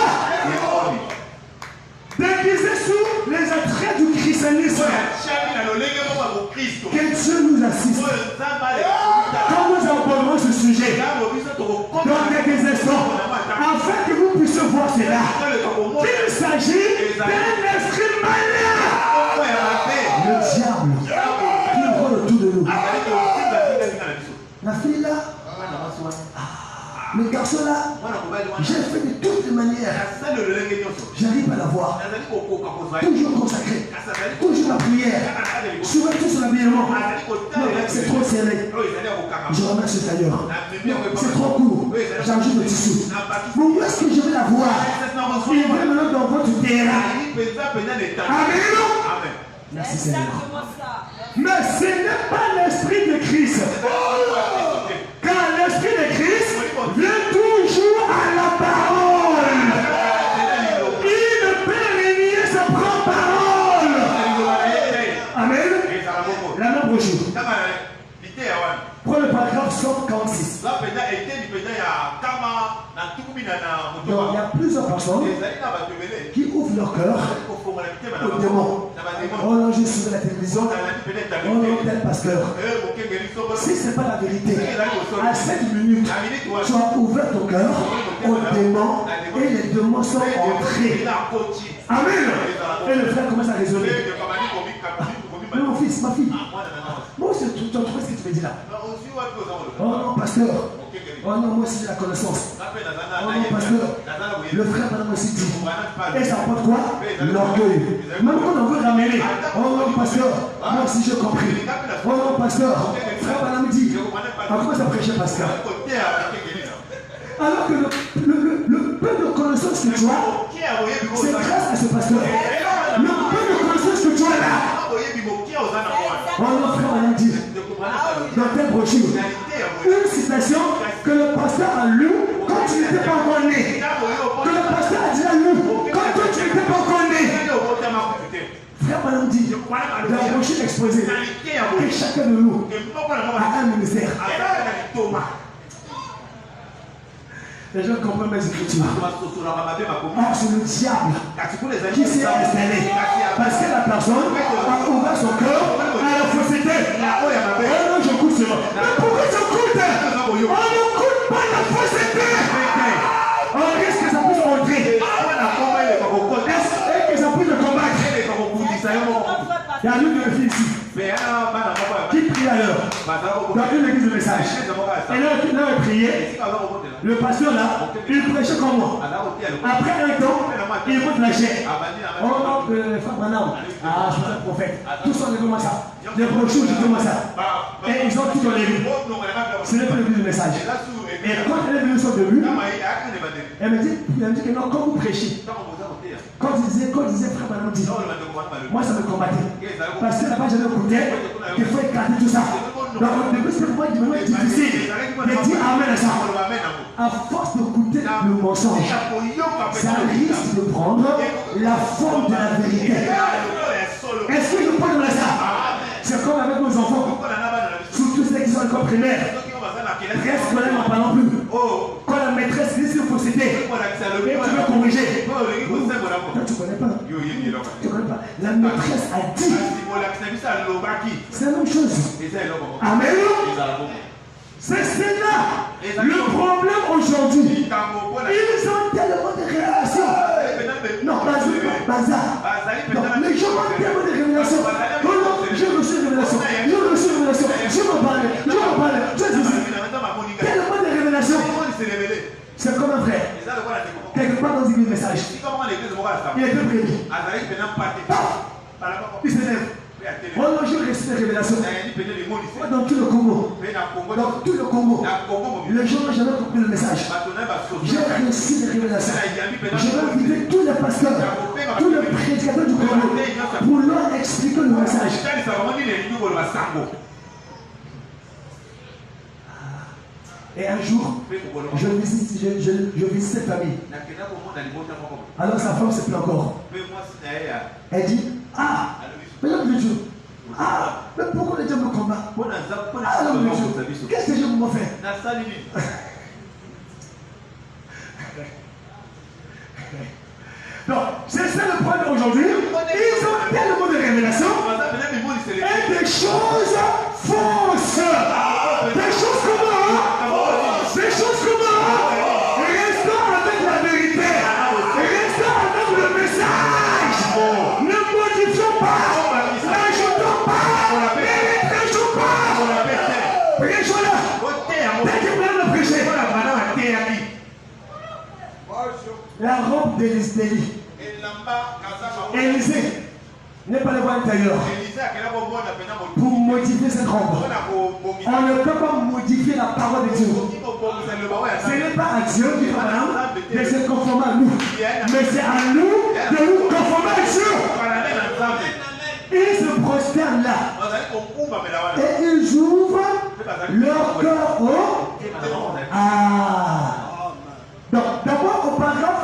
Speaker 1: Déguisé sous les attraits du christianisme. Que Dieu nous assiste. Quand nous aborderons ce sujet, dans quelques instants, afin que vous puissiez voir cela, qu'il s'agit d'un esprit malin. Le diable qui rôde autour de nous. La fille là, le garçon là, j'ai fait de toutes les manières. J'arrive à la voir. Toujours consacré. Toujours la prière. Souvent tout son habillement. C'est trop serré. Je remercie le Seigneur. C'est trop court. J'ajoute le tissu. Mais où est-ce que je vais la voir? Il est maintenant dans votre terrain. Amen. Merci Seigneur. Mais ce n'est pas l'esprit de Christ. Car l'esprit de Christ vient toujours à la parole. Il ne peut renier sa propre parole. Amen. La même prochaine. Prends le paragraphe 146. Donc il y a plusieurs personnes qui ouvrent leur cœur au démon. Oh non, j'ai suivi la télévision. Oh non, tel pasteur. Si ce n'est pas la vérité, à 7 minutes, tu as ouvert ton cœur au démon et les démons sont entrés. Amen. Et le frère commence à raisonner. Mais mon fils, ma fille, moi aussi, tu as trouvé ce que tu me dis là. Oh non, pasteur. Oh non, moi aussi j'ai la connaissance. Oh non, pasteur. Le frère madame aussi dit. Et ça apporte quoi? L'orgueil. Même quand on veut ramener. Oh non, pasteur. Moi aussi j'ai compris. Oh non, pasteur. Frère madame dit. Pourquoi ça prêchait pasteur? Alors que le peu de connaissances que tu as, c'est grâce à ce pasteur. Le peu de connaissances que tu as là. Oh non, frère madame dit. Dans tes brochures, une citation que le pasteur a lue quand tu n'étais pas encore né. Que le pasteur a déjà lu quand toi tu n'étais pas encore né. Frère madame dit, dans la brochure exposée, que chacun de nous a un ministère. Les gens comprennent mes écritures. Or, c'est le diable qui s'est installé. Parce que la personne a ouvert son cœur à la fausseté. Oh non, je coûte cela. Mais pourquoi je coûte? On ne coûte pas la fausseté. On risque que ça puisse entrer. Et que ça puisse le combattre. Il y a l'une de mes filles ici qui prie à l'heure dans une église de message. Et là, elle priait. Le pasteur là, il prêchait comme moi. Après un temps, il monte la chair. Oh non, frère Branham. Ah, je suis un prophète. Tous sont devant moi ça. Les brochures, je devant ça. Et ils ont tout enlevé. Ce n'est pas l'église de message. Et quand elle est venue sur le début, elle me dit que non, quand vous prêchez, quand il disait frère Branham dit, moi ça me combattait. Parce que là-bas j'avais écouté qu'il faut écarter tout ça. Donc au début c'était pour moi difficile de dire amen à ça. À force d'écouter le mensonge, ça risque de prendre la forme de la vérité. Est-ce que je peux dans ça? C'est comme avec nos enfants, surtout ceux qui sont encore primaires. Reste là, n'en parlons plus. Quand la maîtresse dit qu'il faut citer, tu veux corriger. Non, tu ne connais pas. Tu connais pas. La maîtresse a dit. C'est la même chose. Amen. C'est là le problème aujourd'hui. Ils ont tellement de révélations. Non, bazar. Non, les gens ont tellement de révélations. Oh non, j'ai reçu une révélation. J'ai reçu une révélation. Je m'en parle. Tu es ici. Tellement de révélations. C'est comme un frère. Quelque part dans une message. Il était prédit. Il s'élève. Oh non, j'ai reçu des révélations. Dans tout le Congo. Dans tout le Congo. Les gens n'ont jamais compris le message. J'ai reçu des révélations. Je vais inviter tous les pasteurs, tous les prédicateurs du Congo pour leur expliquer le message. Et un jour, je visite cette famille. Alors sa femme ne sait plus encore. Elle dit, ah, mais l'homme de Dieu, ah, mais pourquoi le diable me combat? Ah, l'homme de Dieu, qu'est-ce que je me fais? Donc, c'est ça le problème aujourd'hui. Ils ont tellement de révélations et des choses fausses. Des choses comment? Des choses comment? Restons avec la vérité. Restons avec le message. Ne modifions pas. N'ajoutons pas. Ne prêchons pas. Prêchons-la. Dès que vous allez le prêcher, la robe d'Élie. Élisée n'est pas le voie intérieur pour modifier cette robe. On ne peut pas modifier la parole de Dieu. Ce n'est pas à Dieu qui va de se conformer à nous, mais c'est à nous de nous conformer à Dieu. Ils se prosternent là et ils ouvrent leur cœur au... Ah. Donc d'abord au paragraphe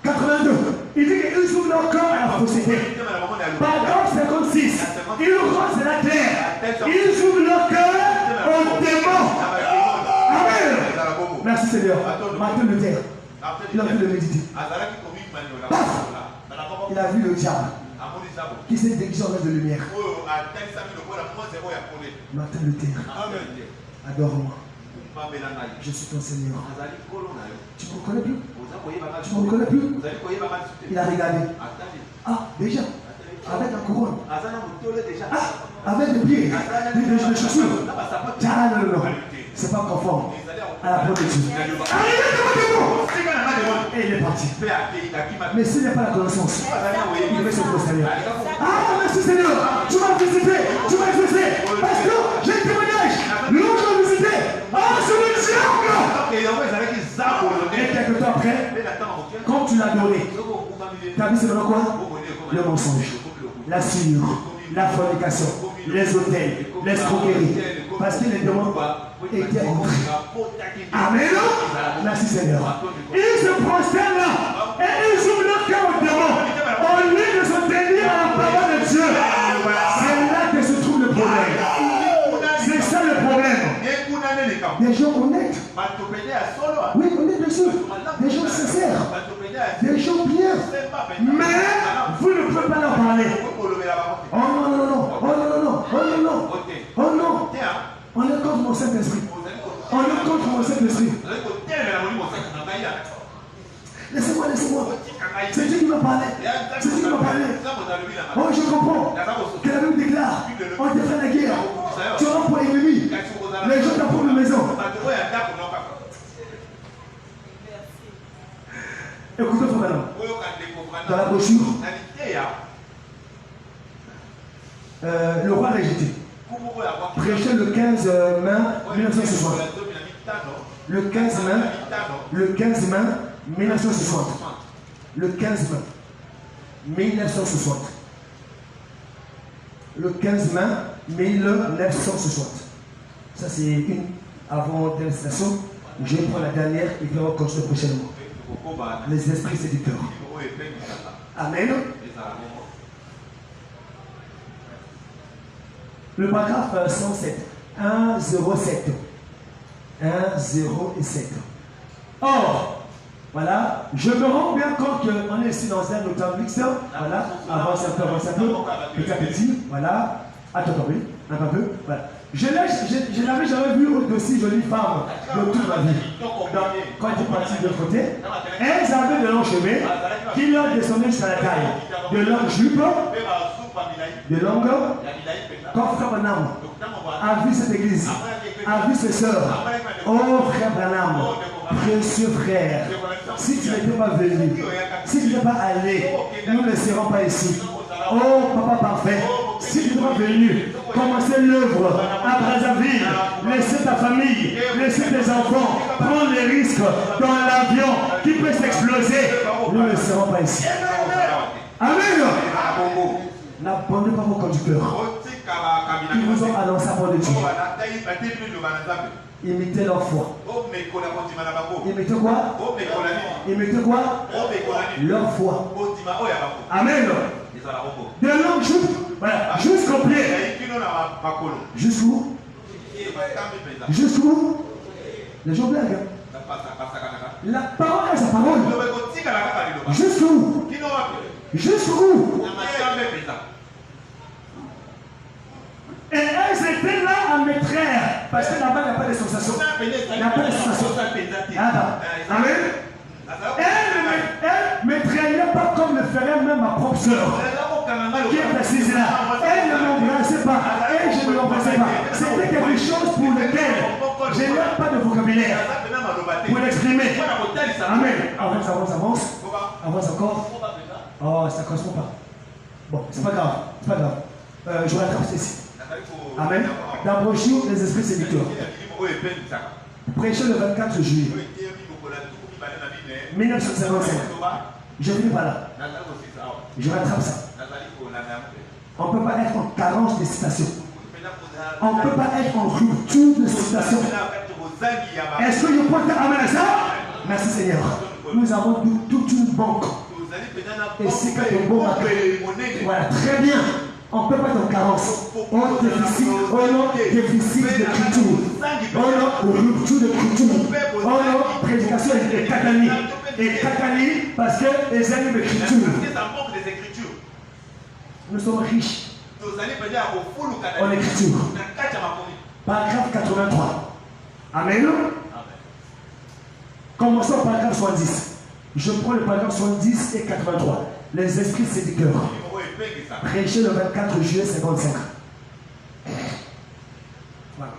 Speaker 1: 82, il dit qu'ils ouvrent leur cœur à la fausseté. Paragraphe 56, ils rendent la terre. Ils ouvrent leur cœur aux démons. Amen. Merci Seigneur. Martin Luther, il a vu le méditer. Paf. Il a vu le diable qui s'est déguisé en de lumière. Martin Luther, adore-moi. Je suis ton Seigneur. Tu ne me connais plus? Tu ne me connais plus? Il a regardé. Ah, déjà, avec la couronne. Ah, avec des pieds, des chaussures. Ah, non, non, non. C'est pas conforme à la parole de Dieu. Et il est parti. Mais s'il n'y a pas la connaissance, il va se prosterner. Ah, merci Seigneur. Tu m'as visité. Tu m'as exaucé. Parce que j'ai un témoignage. L'autre m'a visité. Ah, c'est le diable. Et quelques temps après, quand tu l'as donné, ta vie c'est maintenant quoi? Le mensonge, la souillure, la fornication, les hôtels, l'escroquerie. Parce que les démons étaient entrés. Amen. Merci Seigneur. Ils se prosternent là et ils ouvrent leur cœur aux démons. Au lieu de se tenir à la parole de Dieu. C'est là que se trouve le problème. C'est ça le problème. Des gens honnêtes Oui, on est dessus. Des gens sincères. Des gens bien. Mais vous ne pouvez pas leur parler. Oh non, non, non. Oh non, non, non. Oh non, non. Oh non. On est contre mon Saint-Esprit. On est contre mon Saint-Esprit. Laissez-moi, laissez-moi. C'est Dieu qui m'a parlé. C'est Dieu qui m'a parlé. Oh, je comprends. Que la Bible déclare, on te fait la guerre. Tu auras pour ennemi les gens dans la maison. Écoutez, frère Madame. Dans la brochure, le roi Régité prêchait le 15 mai 1960. Le 15 mai 1960. Le 15 mai 1960. Le 15 mai 1960. Ça c'est une avant l'installation. Je prends la dernière et puis on va continuer prochainement. Les esprits séducteurs. Amen. Le paragraphe 107. 107. 107. Or, voilà, je me rends bien compte qu'on est ici dans un automne mixte. Voilà, avance un peu, petit à petit. Voilà. Attends, oui, un peu. Voilà. Je n'avais jamais vu d'aussi jolie femme de toute ma vie. Quand j'étais parti de l'autre côté, elles avaient de longs cheveux qui leur descendaient jusqu'à la taille. De longues jupes, de longues. Quand frère Branham a vu cette église, a vu ses sœurs, oh frère Branham, précieux frère, si tu n'étais pas venu, si tu n'étais pas allé, nous ne serons pas ici. Oh papa parfait, si tu n'es pas venu, commencer l'œuvre à Brazzaville, laisser ta famille, laisser tes enfants, prendre les risques dans l'avion qui peut s'exploser, nous ne serons pas ici. Amen. N'abandonnez pas vos conducteurs qui vous ont annoncé à bord de Dieu. Imitez leur foi. Imitez quoi? Imitez quoi? Leur foi. Amen. De longues jupes, voilà, jusqu'au pied. Jusqu'où? Jusqu'où? Les gens blaguent. La parole est sa parole. Jusqu'où? Jusqu'où? Et elles étaient là à me traire. Parce que là-bas, il n'y a pas de sensation. Il n'y a pas de sensation. Amen. Elle ne me trahissait pas comme le ferait même ma propre soeur. Qui est assise là. Elle ne m'embrassait pas. Et je ne l'embrassais pas. C'était quelque chose pour lequel je n'ai pas de vocabulaire pour l'exprimer. Amen. Avance. Avance encore. Oh, ça ne correspond pas. Bon, c'est pas grave. C'est pas grave. Je rattrape ceci. Amen. Dans la brochure, les esprits séducteurs. Prêché le 24 juillet 1955. Je finis par là. Je rattrape ça. On ne peut pas être en carence de citation. On ne peut pas être en rupture de citation. Est-ce que je peux dire amen à ça? Merci Seigneur. Nous avons toute une banque. Et c'est que de bon matin. Voilà, très bien. On ne peut pas être en carence. On déficit d'écriture. On rupture d'écriture. On prédication et catanie. Et catanie parce que les années d'écriture. Nous sommes riches en écriture. Paragraphe 83. Amen. Commençons par paragraphe 70. Je prends le paragraphe 70 et 83. Les esprits séducteurs. Prêché le 24 juillet 55. Voilà.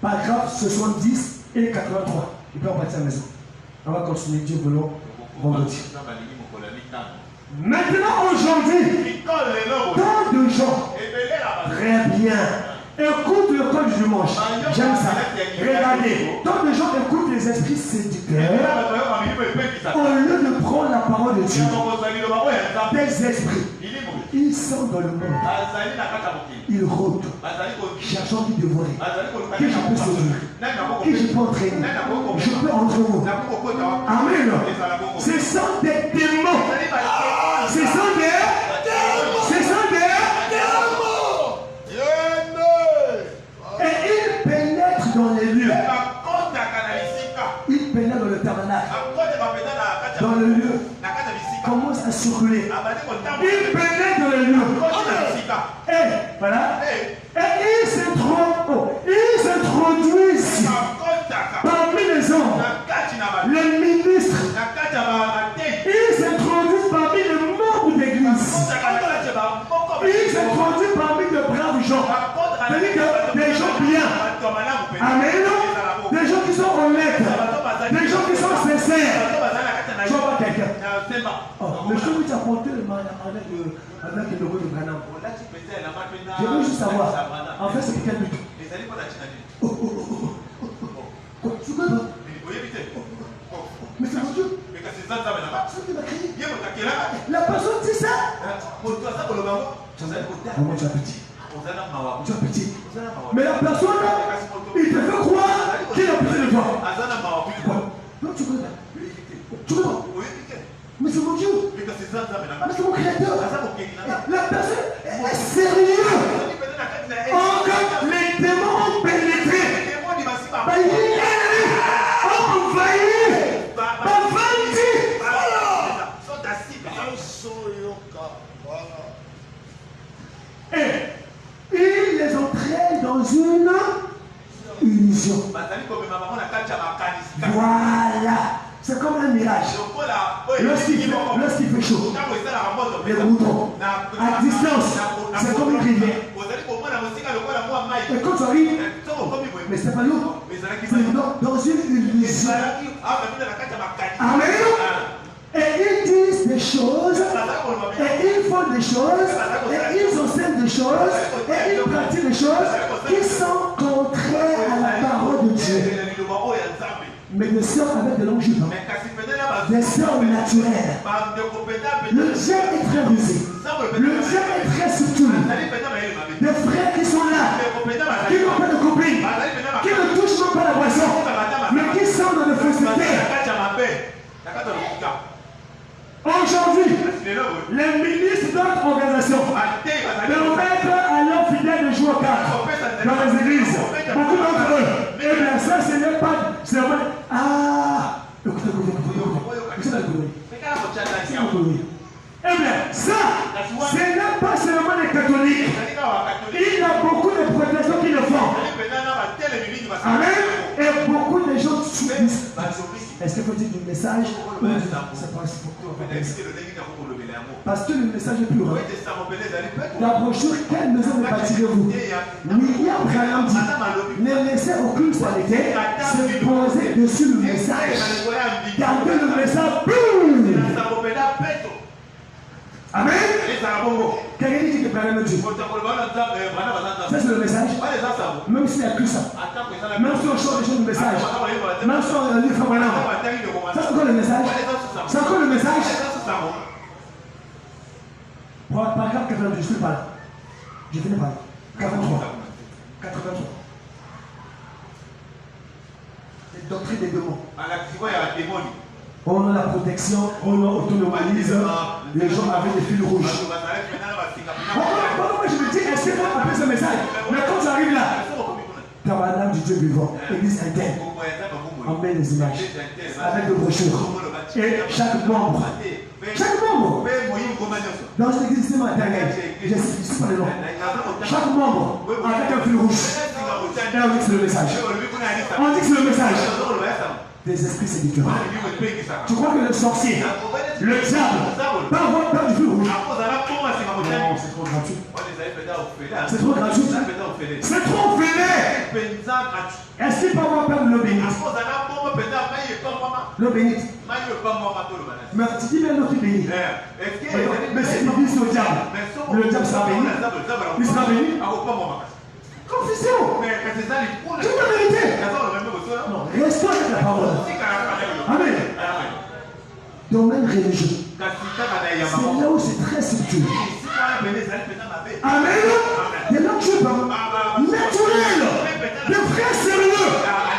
Speaker 1: Paragraphe 70 et 83. Et puis on va partir à la maison. On va continuer, Dieu voulant, vendredi. Maintenant, aujourd'hui, tant de gens, très bien, écoute le code du dimanche. J'aime ça. Regardez, tant de gens écoutent les esprits séducteurs au lieu de prendre la parole de Dieu. Des esprits, ils sont dans le monde. Ils rôdent, cherchant qui dévorer, qui je peux sauver, qui je peux entraîner, je peux entre vous. Amen. Ce sont des démons. Ce sont des démons. Et ils pénètrent dans les lieux. tabernacle, dans le lieu, commence à circuler. Il pénètre dans le lieu. Et voilà. Et il s'introduit ici. Parmi les hommes, les ministres, il s'introduit parmi les membres d'église. Il s'introduit parmi de braves gens. C'est-à-dire que des gens bien. Amen. Des gens qui sont honnêtes. Des gens qui sont sincères. Tu vois pas quelqu'un. Le jour où tu as porté le mal avec le logo de Branham. Je veux juste savoir. En fait, c'est pour quel but? Tu vois pas? Mais c'est mon Dieu. La personne dit ça. Comment tu as petit? Tu as petit. Mais la personne, il te fait croire qu'il a pitié de toi. Non, tu connais pas. Tu connais pas. Mais c'est mon Dieu. Mais c'est mon créateur. La personne est sérieuse. Encore les démons ont pénétré. Et il les entraîne dans une illusion. Voilà. C'est comme un mirage. Lorsqu'il fait chaud, les moutons, à distance, c'est comme une rivière. Et quand tu arrives, mais c'est pas l'eau. C'est dans une illusion. Amen. Et ils disent des choses, et ils font des choses, et ils enseignent des choses, et ils pratiquent des choses qui sont contraires à la parole de Dieu. Mais des sœurs avec de longs jupes, des sœurs naturelles. Le Dieu est très rusé. Le Dieu est très subtil. Des frères qui sont là, qui n'ont pas de copine, qui ne touchent même pas la boisson, mais qui sont dans le félicité. Aujourd'hui, les ministres d'autres organisations permettent à leurs fidèles de jouer aux cartes dans les églises. Beaucoup d'entre eux. Et bien ça, ce n'est pas... C'est vrai. Ah, écoutez. C'est la connerie. Eh bien, ça, ce n'est pas seulement les catholiques. Il y a beaucoup de protestants qui le font. Amen. Et beaucoup de gens subissent. Est-ce qu'il faut dire du message? Parce que le message est plus grand. La brochure, quelle maison me bâtirez-vous? William Branham dit, ne laissez aucune saleté se poser dessus le message. Gardez le message. Amen. Quelqu'un dit que Branham me dit. Ça c'est le message. Même s'il n'y a que ça. Même si on change des choses du message. Même si on lit Branham. Ça c'est encore le message. C'est encore le message. Paragraphe 82, je ne suis pas là. Je finis par là. 83. Les doctrines des démons. On a la protection, on autonomalise les gens avec des fils rouges. Moi je me dis, est-ce qu'il faut appeler ce message? Mais quand tu arrives là, tabernacle du Dieu vivant, église interne, on met les images avec des brochures. Et chaque membre, dans cette église interne, j'explique pas le nom. Chaque membre avec un fil rouge. Et on dit que c'est le message. On dit que c'est le message. Des esprits séducteurs. Tu crois que le sorcier, le diable, pas avoir peur du fil rouge? Non, c'est trop gratuit. C'est trop gratuit. C'est trop fêlé. Est-ce qu'il peut avoir peur de l'eau bénite? L'eau bénite. Mais tu dis bien l'eau qui bénit. Mais c'est une vie au diable. Le diable sera béni. Il sera béni. Confusion. C'est la vérité. Non, restons avec la parole. Amen. Domaine religieux. C'est là où c'est très subtil. Amen. Des langues naturelles. Des frères sérieux.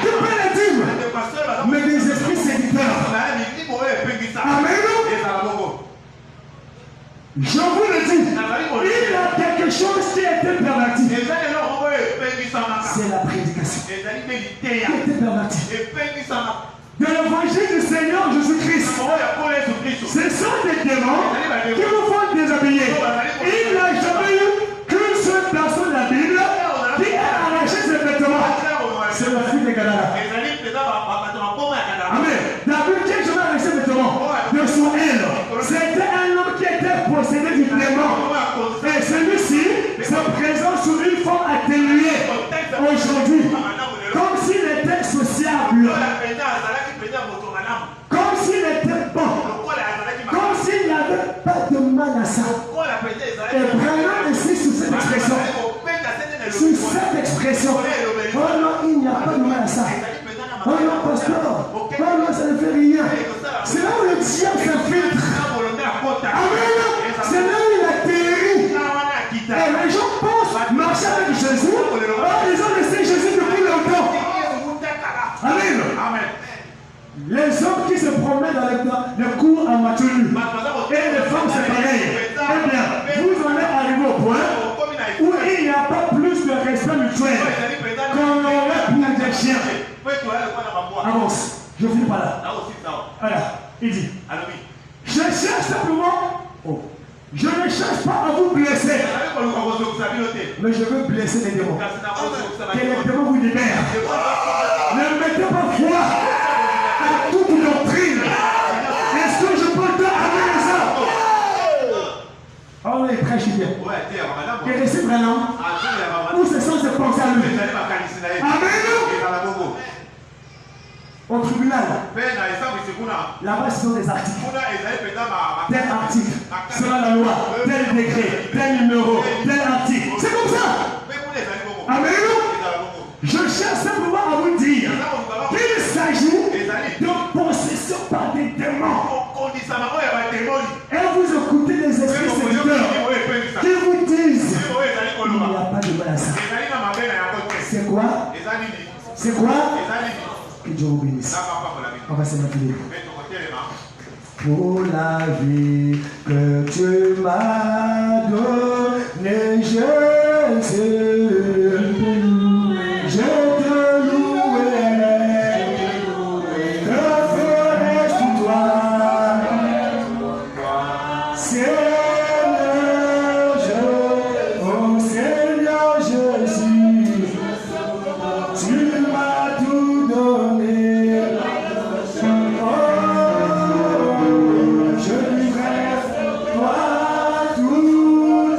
Speaker 1: Des frères intimes. Mais des esprits séducteurs. Amen. Je vous le dis, il y a quelque chose qui a été perverti. C'est la prédication qui a été pervertie. De le voir l'évangile du Seigneur Jésus-Christ. Ce sont des démons qui vous font déshabiller. Il n'a jamais eu qu'une seule personne de la Bible qui a arraché ses vêtements. C'est la fille de Gadara. Amen. David qui a jamais arraché ses vêtements de son aile. C'était un homme qui était possédé du démon. Et celui-ci se présente sous une forme atténuée aujourd'hui. Comme s'il était sociable. Comme s'il était bon. Comme s'il n'y avait pas de mal à ça. Et prenons ici sous cette expression. Sous cette expression. Oh non, il n'y a pas de mal à ça. Oh non, pasteur. Oh non, ça ne fait rien. C'est là où le diable s'infiltre. Amen. C'est là où il atterrit. Et les gens pensent marcher avec Jésus. Oh, ils ont laissé Jésus depuis longtemps. Amen. Les hommes qui se promènent dans les cours en Mathieu. Et les femmes, c'est pareil. Eh bien, vous en êtes arrivé au point où il n'y a pas plus de respect mutuel qu'on aurait pour des chiens. Avance. Je finis par là. Voilà. Il dit. Je cherche simplement. Oh. Je ne cherche pas à vous blesser. Mais je veux blesser les démons. Que les démons vous libèrent. Ne mettez pas foi à toute doctrine. Est-ce que je peux te amener ça? Oh, il est très bien. Et restez vraiment. Où ce sont ses pensées à lui? Amen. Au tribunal, là-bas, ce sont des articles. Tel article, selon la loi, tel décret, tel numéro, tel article. C'est comme ça. Amen. Je cherche simplement à vous dire qu'il s'agit de possession par des démons. Et vous écoutez les esprits séducteurs qui vous disent il n'y a pas de mal à ça. C'est quoi? C'est quoi? Que Dieu vous bénisse. On va se mettre les mains. Pour la vie que tu m'as donnée, Jésus, je te louerai. Que ferais-tu toi, Seigneur, oh Seigneur Jésus, tu m'as tout donné. Oh, je livrerai toi tout.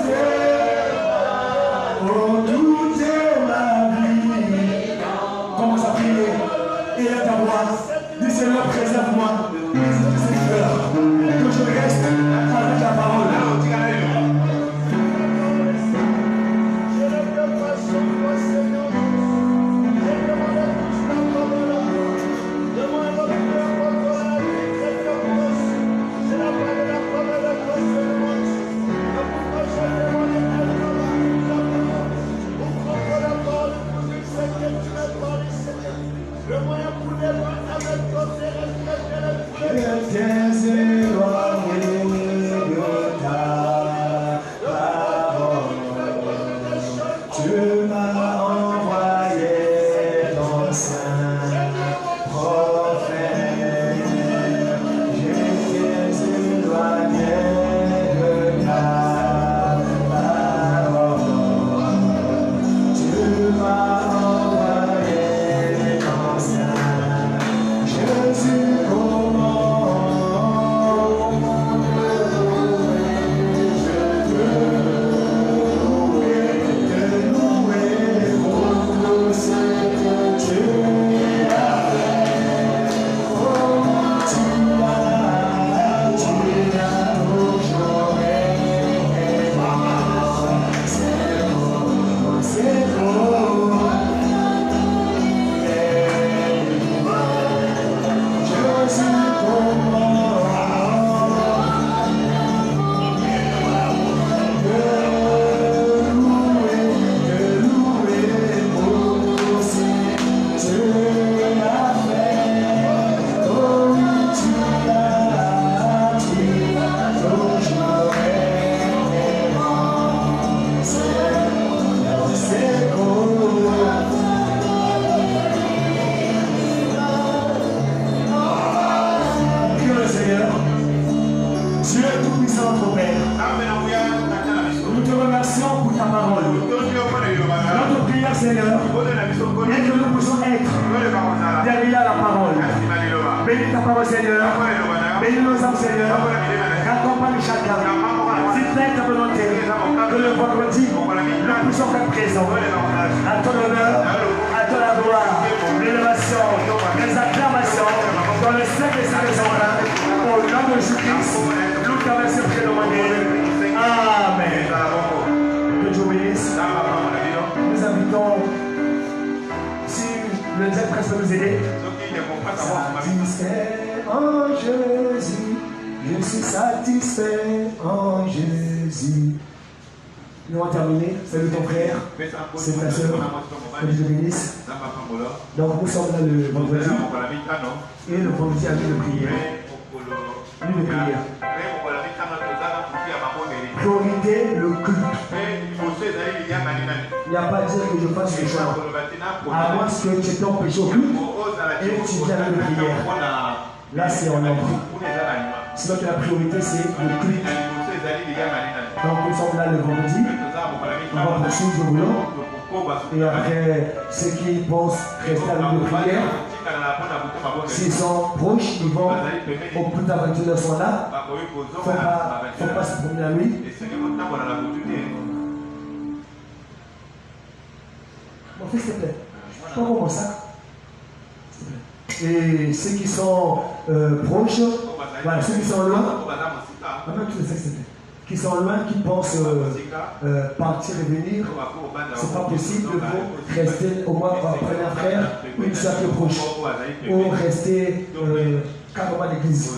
Speaker 1: notre Père. Nous te remercions pour ta parole. Notre prière, Seigneur, est que nous puissions être derrière la parole. Bénis ta parole, Seigneur. Bénis nos âmes, Seigneur. Accompagne chacun. Si fait ta volonté, que le vendredi, nous puissions être présents. À ton honneur, à ton gloire, l'élévation, les acclamations, dans le Saint des Saints, au nom de Jésus-Christ, nous t'avons prié demandé. Amen. Que Dieu bénisse. Nous invitons, si le diable presque nous aider, satisfait en Jésus, je suis satisfait en Jésus. Nous allons terminer. Salut ton frère, c'est ta soeur. Que Dieu te bénisse. Donc nous sommes là le vendredi. Et le vendredi à nuit de prière. Nuit de prière. Priorité, le culte. Il n'y a pas à dire que je fasse le choix. À moins que tu t'es empêché au culte et tu viens à la prière. Là, c'est en ordre. Sinon, la priorité, c'est le culte. Donc, nous sommes là le vendredi. On va poursuivre le boulot. Et après, ceux qui pensent rester à la prière, s'ils sont proches, ils vont au plus tard 21h sont là. Il ne faut pas se promener à lui. Mon fils, s'il te plaît. Je prends mon sac. Et ceux qui sont proches, voilà, ceux qui sont loin, qui sont loin, qui pensent partir et venir, c'est pas possible. Il faut rester au moins après un frère, une soeur qui est proche, ou rester carrément à l'église.